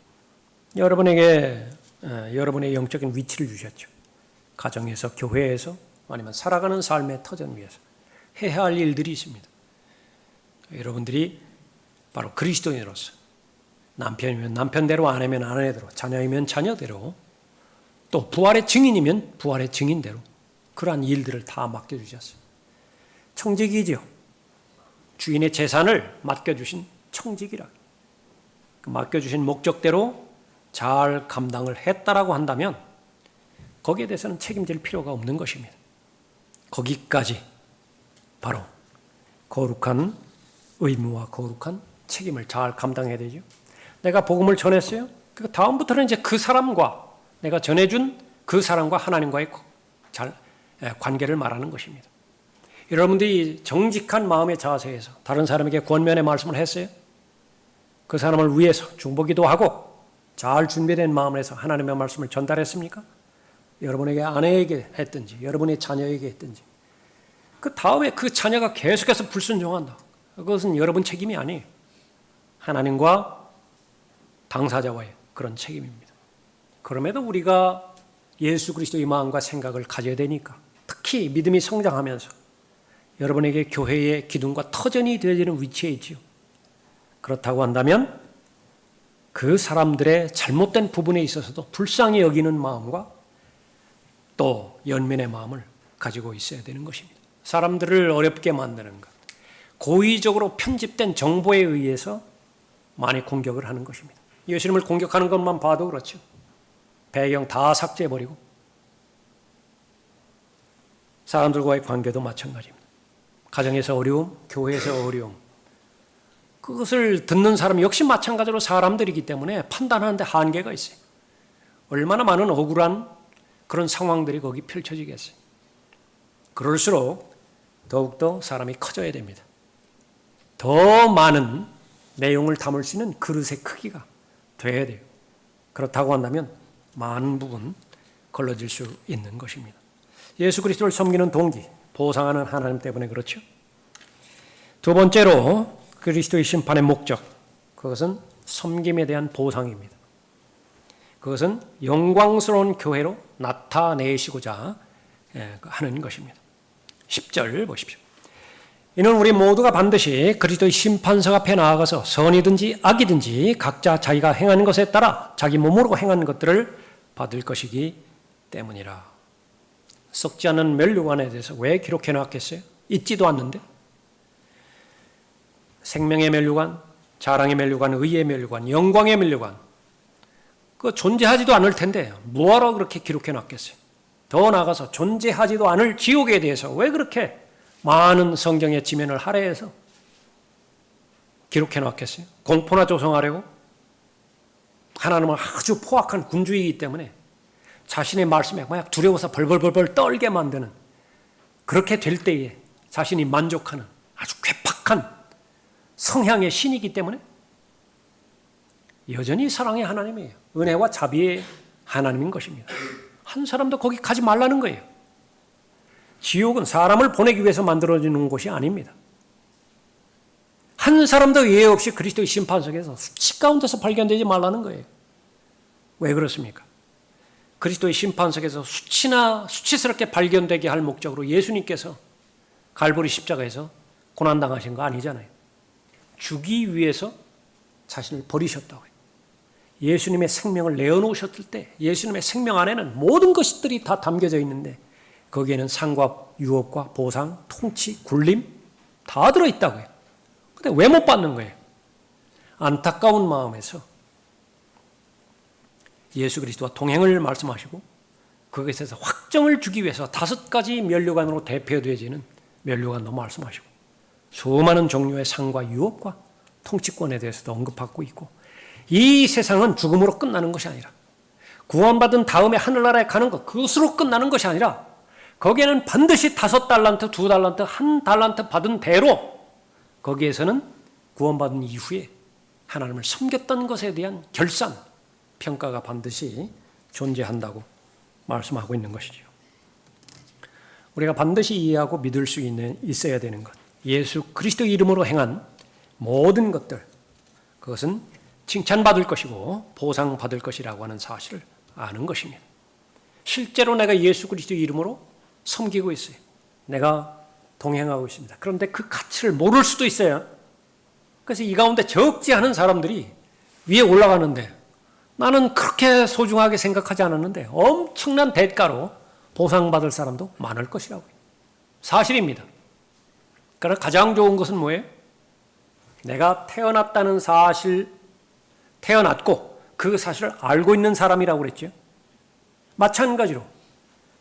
여러분에게 여러분의 영적인 위치를 주셨죠. 가정에서, 교회에서, 아니면 살아가는 삶의 터전 위에서 해야 할 일들이 있습니다. 여러분들이 바로 그리스도인으로서 남편이면 남편대로, 아내면 아내대로, 자녀이면 자녀대로, 또 부활의 증인이면 부활의 증인대로 그러한 일들을 다 맡겨주셨어요. 청직이죠. 주인의 재산을 맡겨주신 청직이라. 그 맡겨주신 목적대로 잘 감당을 했다라고 한다면 거기에 대해서는 책임질 필요가 없는 것입니다. 거기까지 바로 거룩한 의무와 거룩한 책임을 잘 감당해야 되죠. 내가 복음을 전했어요. 그 다음부터는 이제 그 사람과 내가 전해준 그 사람과 하나님과의 관계를 말하는 것입니다. 여러분들이 정직한 마음의 자세에서 다른 사람에게 권면의 말씀을 했어요. 그 사람을 위해서 중보기도 하고 잘 준비된 마음을 해서 하나님의 말씀을 전달했습니까? 여러분에게 아내에게 했든지 여러분의 자녀에게 했든지 그 다음에 그 자녀가 계속해서 불순종한다. 그것은 여러분 책임이 아니에요. 하나님과 당사자와의 그런 책임입니다. 그럼에도 우리가 예수 그리스도의 마음과 생각을 가져야 되니까 특히 믿음이 성장하면서 여러분에게 교회의 기둥과 터전이 되어지는 위치에 있지요. 그렇다고 한다면 그 사람들의 잘못된 부분에 있어서도 불쌍히 여기는 마음과 또 연민의 마음을 가지고 있어야 되는 것입니다. 사람들을 어렵게 만드는 것, 고의적으로 편집된 정보에 의해서 많이 공격을 하는 것입니다. 예수님을 공격하는 것만 봐도 그렇죠. 배경 다 삭제해버리고 사람들과의 관계도 마찬가지입니다. 가정에서 어려움, 교회에서 어려움, 그것을 듣는 사람 역시 마찬가지로 사람들이기 때문에 판단하는데 한계가 있어요. 얼마나 많은 억울한 그런 상황들이 거기 펼쳐지겠어요. 그럴수록 더욱더 사람이 커져야 됩니다. 더 많은 내용을 담을 수 있는 그릇의 크기가 돼야 돼요. 그렇다고 한다면 많은 부분 걸러질 수 있는 것입니다. 예수 그리스도를 섬기는 동기, 보상하는 하나님 때문에 그렇죠. 두 번째로 그리스도의 심판의 목적, 그것은 섬김에 대한 보상입니다. 그것은 영광스러운 교회로 나타내시고자 하는 것입니다. 10절 보십시오. 이는 우리 모두가 반드시 그리스도의 심판석 앞에 나아가서 선이든지 악이든지 각자 자기가 행하는 것에 따라 자기 몸으로 행하는 것들을 받을 것이기 때문이라. 썩지 않는 멸류관에 대해서 왜 기록해 놨겠어요? 있지도 않는데. 생명의 멸류관, 자랑의 멸류관, 의의 멸류관, 영광의 멸류관, 그 존재하지도 않을 텐데 뭐하러 그렇게 기록해 놨겠어요? 더 나아가서 존재하지도 않을 지옥에 대해서 왜 그렇게 많은 성경의 지면을 할애해서 기록해 놨겠어요? 공포나 조성하려고? 하나님은 아주 포악한 군주이기 때문에 자신의 말씀에 막 두려워서 벌벌벌벌 떨게 만드는, 그렇게 될 때에 자신이 만족하는 아주 괴팍한 성향의 신이기 때문에 여전히 사랑의 하나님이에요. 은혜와 자비의 하나님인 것입니다. 한 사람도 거기 가지 말라는 거예요. 지옥은 사람을 보내기 위해서 만들어지는 곳이 아닙니다. 한 사람도 예외 없이 그리스도의 심판석에서 수치 가운데서 발견되지 말라는 거예요. 왜 그렇습니까? 그리스도의 심판석에서 수치스럽게 발견되게 할 목적으로 예수님께서 갈보리 십자가에서 고난당하신 거 아니잖아요. 주기 위해서 자신을 버리셨다고요. 예수님의 생명을 내어놓으셨을 때 예수님의 생명 안에는 모든 것들이 다 담겨져 있는데 거기에는 상과 유업과 보상, 통치, 굴림 다 들어있다고요. 근데 왜 못 받는 거예요? 안타까운 마음에서 예수 그리스도와 동행을 말씀하시고 그것에서 확정을 주기 위해서 5가지 멸류관으로 대표되어지는 멸류관도 말씀하시고 수많은 종류의 상과 유업과 통치권에 대해서도 언급하고 있고, 이 세상은 죽음으로 끝나는 것이 아니라 구원받은 다음에 하늘나라에 가는 것, 그것으로 끝나는 것이 아니라 거기에는 반드시 5달란트, 2달란트, 1달란트 받은 대로 거기에서는 구원받은 이후에 하나님을 섬겼던 것에 대한 결산, 평가가 반드시 존재한다고 말씀하고 있는 것이죠. 우리가 반드시 이해하고 믿을 수 있어야 되는 것, 예수 그리스도 이름으로 행한 모든 것들, 그것은 칭찬받을 것이고 보상받을 것이라고 하는 사실을 아는 것입니다. 실제로 내가 예수 그리스도 이름으로 섬기고 있어요. 내가 동행하고 있습니다. 그런데 그 가치를 모를 수도 있어요. 그래서 이 가운데 적지 않은 사람들이 위에 올라가는데 나는 그렇게 소중하게 생각하지 않았는데 엄청난 대가로 보상받을 사람도 많을 것이라고요. 사실입니다. 그러나 가장 좋은 것은 뭐예요? 내가 태어났다는 사실, 태어났고 그 사실을 알고 있는 사람이라고 그랬죠. 마찬가지로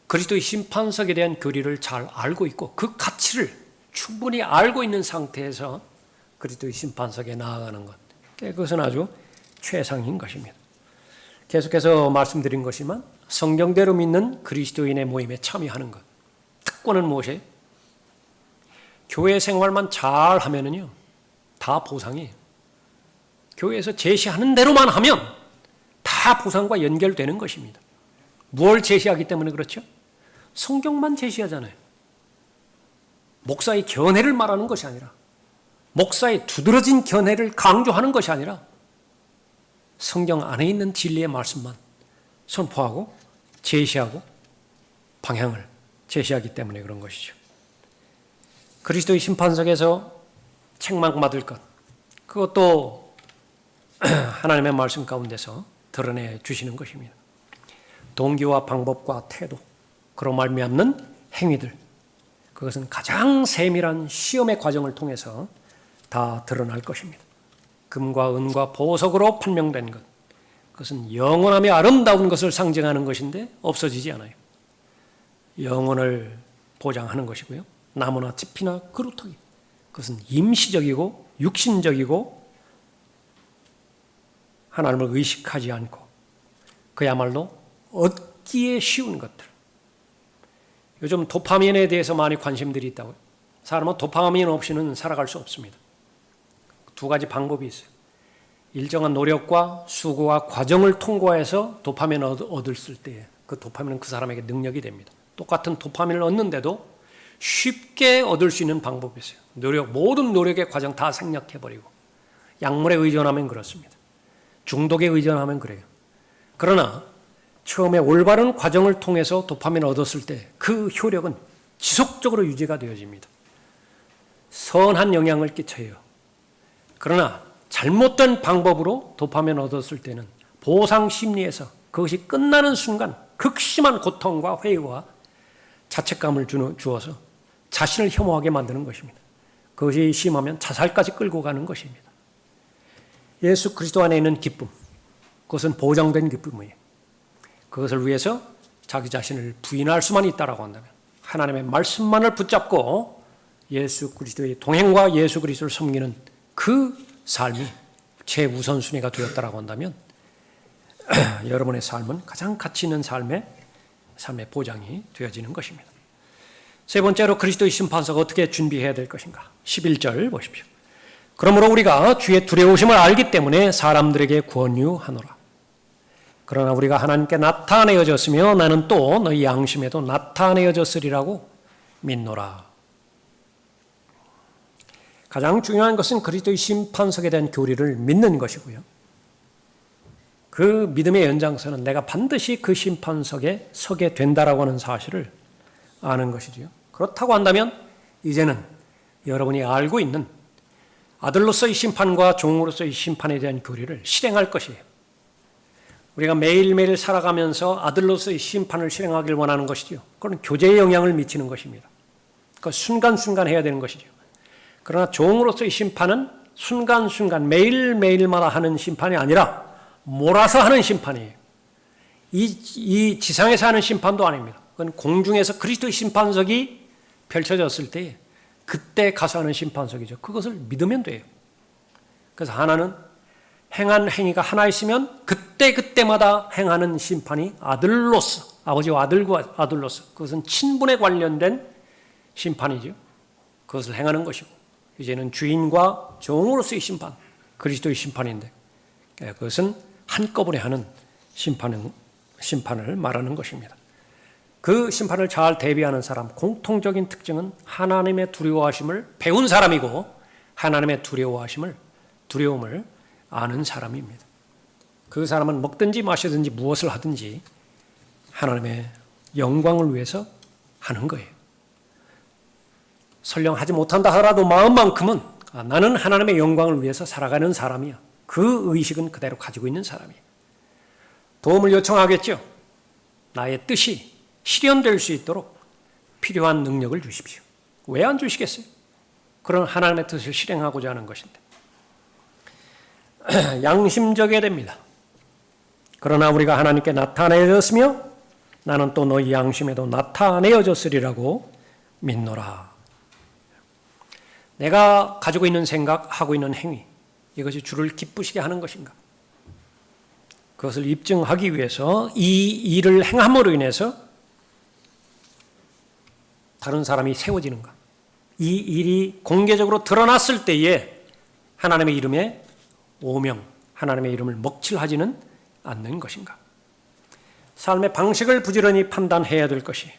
그리스도의 심판석에 대한 교리를 잘 알고 있고 그 가치를 충분히 알고 있는 상태에서 그리스도의 심판석에 나아가는 것, 그것은 아주 최상인 것입니다. 계속해서 말씀드린 것이지만 성경대로 믿는 그리스도인의 모임에 참여하는 것, 특권은 무엇이에요? 교회 생활만 잘 하면은요 다 보상이에요. 교회에서 제시하는 대로만 하면 다 보상과 연결되는 것입니다. 무엇을 제시하기 때문에 그렇죠? 성경만 제시하잖아요. 목사의 견해를 말하는 것이 아니라, 목사의 두드러진 견해를 강조하는 것이 아니라 성경 안에 있는 진리의 말씀만 선포하고 제시하고 방향을 제시하기 때문에 그런 것이죠. 그리스도의 심판석에서 책망받을 것, 그것도 하나님의 말씀 가운데서 드러내 주시는 것입니다. 동기와 방법과 태도, 그로 말미암는 행위들, 그것은 가장 세밀한 시험의 과정을 통해서 다 드러날 것입니다. 금과 은과 보석으로 판명된 것, 그것은 영원하며 아름다운 것을 상징하는 것인데 없어지지 않아요. 영혼을 보장하는 것이고요. 나무나 짚이나 그루터기, 그것은 임시적이고 육신적이고 하나님을 의식하지 않고 그야말로 얻기에 쉬운 것들. 요즘 도파민에 대해서 많이 관심들이 있다고요. 사람은 도파민 없이는 살아갈 수 없습니다. 두 가지 방법이 있어요. 일정한 노력과 수고와 과정을 통과해서 도파민을 얻을 때 그 도파민은 그 사람에게 능력이 됩니다. 똑같은 도파민을 얻는데도 쉽게 얻을 수 있는 방법이 있어요. 모든 노력의 과정 다 생략해버리고 약물에 의존하면 그렇습니다. 중독에 의존하면 그래요. 그러나 처음에 올바른 과정을 통해서 도파민을 얻었을 때 그 효력은 지속적으로 유지가 되어집니다. 선한 영향을 끼쳐요. 그러나 잘못된 방법으로 도파민을 얻었을 때는 보상 심리에서 그것이 끝나는 순간 극심한 고통과 회의와 자책감을 주어서 자신을 혐오하게 만드는 것입니다. 그것이 심하면 자살까지 끌고 가는 것입니다. 예수 그리스도 안에 있는 기쁨, 그것은 보장된 기쁨이에요. 그것을 위해서 자기 자신을 부인할 수만 있다라고 한다면, 하나님의 말씀만을 붙잡고 예수 그리스도의 동행과 예수 그리스도를 섬기는 그 삶이 최우선순위가 되었다라고 한다면 여러분의 삶은 가장 가치 있는 삶의 보장이 되어지는 것입니다. 세 번째로 그리스도의 심판석 어떻게 준비해야 될 것인가? 11절 보십시오. 그러므로 우리가 주의 두려우심을 알기 때문에 사람들에게 권유하노라. 그러나 우리가 하나님께 나타내어졌으며 나는 또 너희 양심에도 나타내어졌으리라고 믿노라. 가장 중요한 것은 그리스도의 심판석에 대한 교리를 믿는 것이고요. 그 믿음의 연장선은 내가 반드시 그 심판석에 서게 된다라고 하는 사실을 아는 것이지요. 그렇다고 한다면 이제는 여러분이 알고 있는 아들로서의 심판과 종으로서의 심판에 대한 교리를 실행할 것이에요. 우리가 매일매일 살아가면서 아들로서의 심판을 실행하길 원하는 것이지요. 그건 교제에 영향을 미치는 것입니다. 그 순간순간 해야 되는 것이죠. 그러나 종으로서의 심판은 순간순간 매일매일마다 하는 심판이 아니라 몰아서 하는 심판이에요. 이 지상에서 하는 심판도 아닙니다. 그건 공중에서 그리스도의 심판석이 펼쳐졌을 때 그때 가서 하는 심판석이죠. 그것을 믿으면 돼요. 그래서 하나는 행한 행위가 하나 있으면 그때마다 행하는 심판이 아들로서, 아버지와 아들과 아들로서, 그것은 친분에 관련된 심판이죠. 그것을 행하는 것이고, 이제는 주인과 종으로서의 심판, 그리스도의 심판인데 그것은 한꺼번에 하는 심판을 말하는 것입니다. 그 심판을 잘 대비하는 사람, 공통적인 특징은 하나님의 두려워하심을 배운 사람이고 하나님의 두려움을 아는 사람입니다. 그 사람은 먹든지 마시든지 무엇을 하든지 하나님의 영광을 위해서 하는 거예요. 설령 하지 못한다 하더라도 마음만큼은 나는 하나님의 영광을 위해서 살아가는 사람이야. 그 의식은 그대로 가지고 있는 사람이에요. 도움을 요청하겠죠. 나의 뜻이 실현될 수 있도록 필요한 능력을 주십시오. 왜 안 주시겠어요? 그런 하나님의 뜻을 실행하고자 하는 것인데. 양심적이어야 됩니다. 그러나 우리가 하나님께 나타내졌으며 나는 또 너희 양심에도 나타내어졌으리라고 믿노라. 내가 가지고 있는 생각, 하고 있는 행위, 이것이 주를 기쁘시게 하는 것인가? 그것을 입증하기 위해서 이 일을 행함으로 인해서 다른 사람이 세워지는가? 이 일이 공개적으로 드러났을 때에 하나님의 이름에 오명, 하나님의 이름을 먹칠하지는 않는 것인가? 삶의 방식을 부지런히 판단해야 될 것이,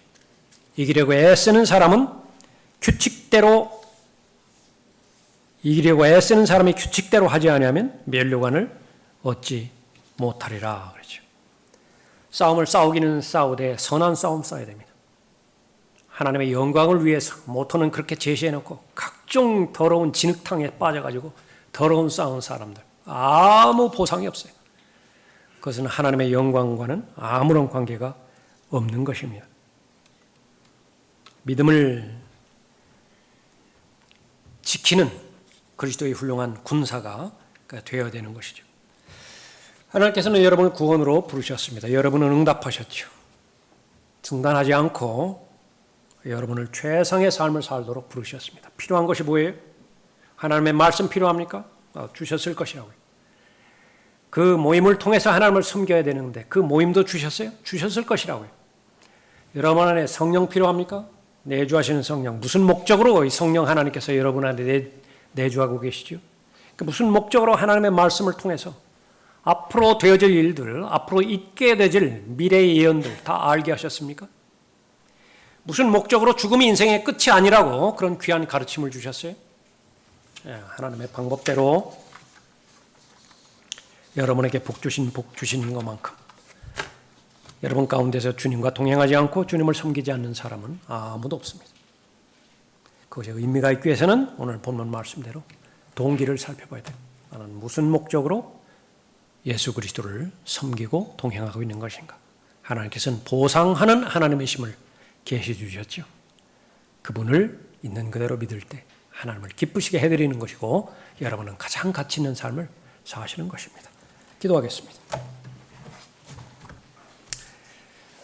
이기려고 애쓰는 사람은 이기려고 애쓰는 사람이 규칙대로 하지 아니하면 면류관을 얻지 못하리라 그러죠. 싸움을 싸우기는 싸우되 선한 싸움 싸워야 됩니다. 하나님의 영광을 위해서 모토는 그렇게 제시해놓고 각종 더러운 진흙탕에 빠져가지고 더러운 싸운 사람들 아무 보상이 없어요. 그것은 하나님의 영광과는 아무런 관계가 없는 것입니다. 믿음을 지키는 그리스도의 훌륭한 군사가 되어야 되는 것이죠. 하나님께서는 여러분을 구원으로 부르셨습니다. 여러분은 응답하셨죠. 중단하지 않고 여러분을 최상의 삶을 살도록 부르셨습니다. 필요한 것이 뭐예요? 하나님의 말씀 필요합니까? 주셨을 것이라고요. 그 모임을 통해서 하나님을 섬겨야 되는데 그 모임도 주셨어요? 주셨을 것이라고요. 여러분 안에 성령 필요합니까? 내주하시는 성령. 무슨 목적으로 이 성령 하나님께서 여러분 안에 내주하고 계시죠? 무슨 목적으로 하나님의 말씀을 통해서 앞으로 되어질 일들, 앞으로 있게 되질 미래의 예언들 다 알게 하셨습니까? 무슨 목적으로 죽음이 인생의 끝이 아니라고 그런 귀한 가르침을 주셨어요? 하나님의 방법대로 여러분에게 복 주신 것만큼 여러분 가운데서 주님과 동행하지 않고 주님을 섬기지 않는 사람은 아무도 없습니다. 그것이 의미가 있기 위해서는 오늘 본문 말씀대로 동기를 살펴봐야 돼요. 나는 무슨 목적으로 예수 그리스도를 섬기고 동행하고 있는 것인가? 하나님께서는 보상하는 하나님이심을 계시 주셨죠. 그분을 있는 그대로 믿을 때 하나님을 기쁘시게 해드리는 것이고 여러분은 가장 가치 있는 삶을 사시는 것입니다. 기도하겠습니다.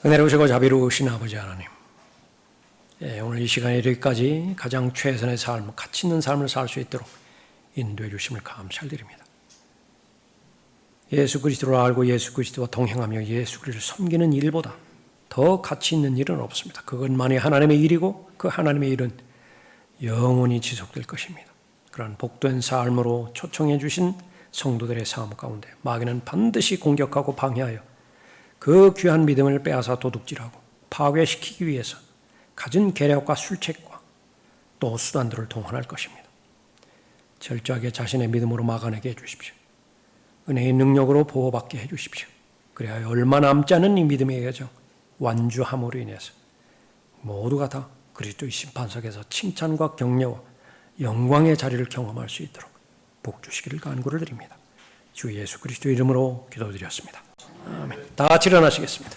은혜로우시고 자비로우신 아버지 하나님, 오늘 이 시간에 이르기까지 가장 최선의 삶, 가치 있는 삶을 살 수 있도록 인도해 주심을 감사드립니다. 예수 그리스도를 알고 예수 그리스도와 동행하며 예수 그리스도를 섬기는 일보다 더 가치 있는 일은 없습니다. 그것만이 하나님의 일이고 그 하나님의 일은 영원히 지속될 것입니다. 그런 복된 삶으로 초청해 주신 성도들의 삶 가운데 마귀는 반드시 공격하고 방해하여 그 귀한 믿음을 빼앗아 도둑질하고 파괴시키기 위해서 갖은 계략과 술책과 또 수단들을 동원할 것입니다. 철저하게 자신의 믿음으로 막아내게 해주십시오. 은혜의 능력으로 보호받게 해주십시오. 그래야 얼마 남지 않은 이 믿음의 여정 완주함으로 인해서 모두가 다 그리스도의 심판석에서 칭찬과 격려와 영광의 자리를 경험할 수 있도록 복 주시기를 간구를 드립니다. 주 예수 그리스도 이름으로 기도드렸습니다. 아멘. 다 같이 일어나시겠습니다.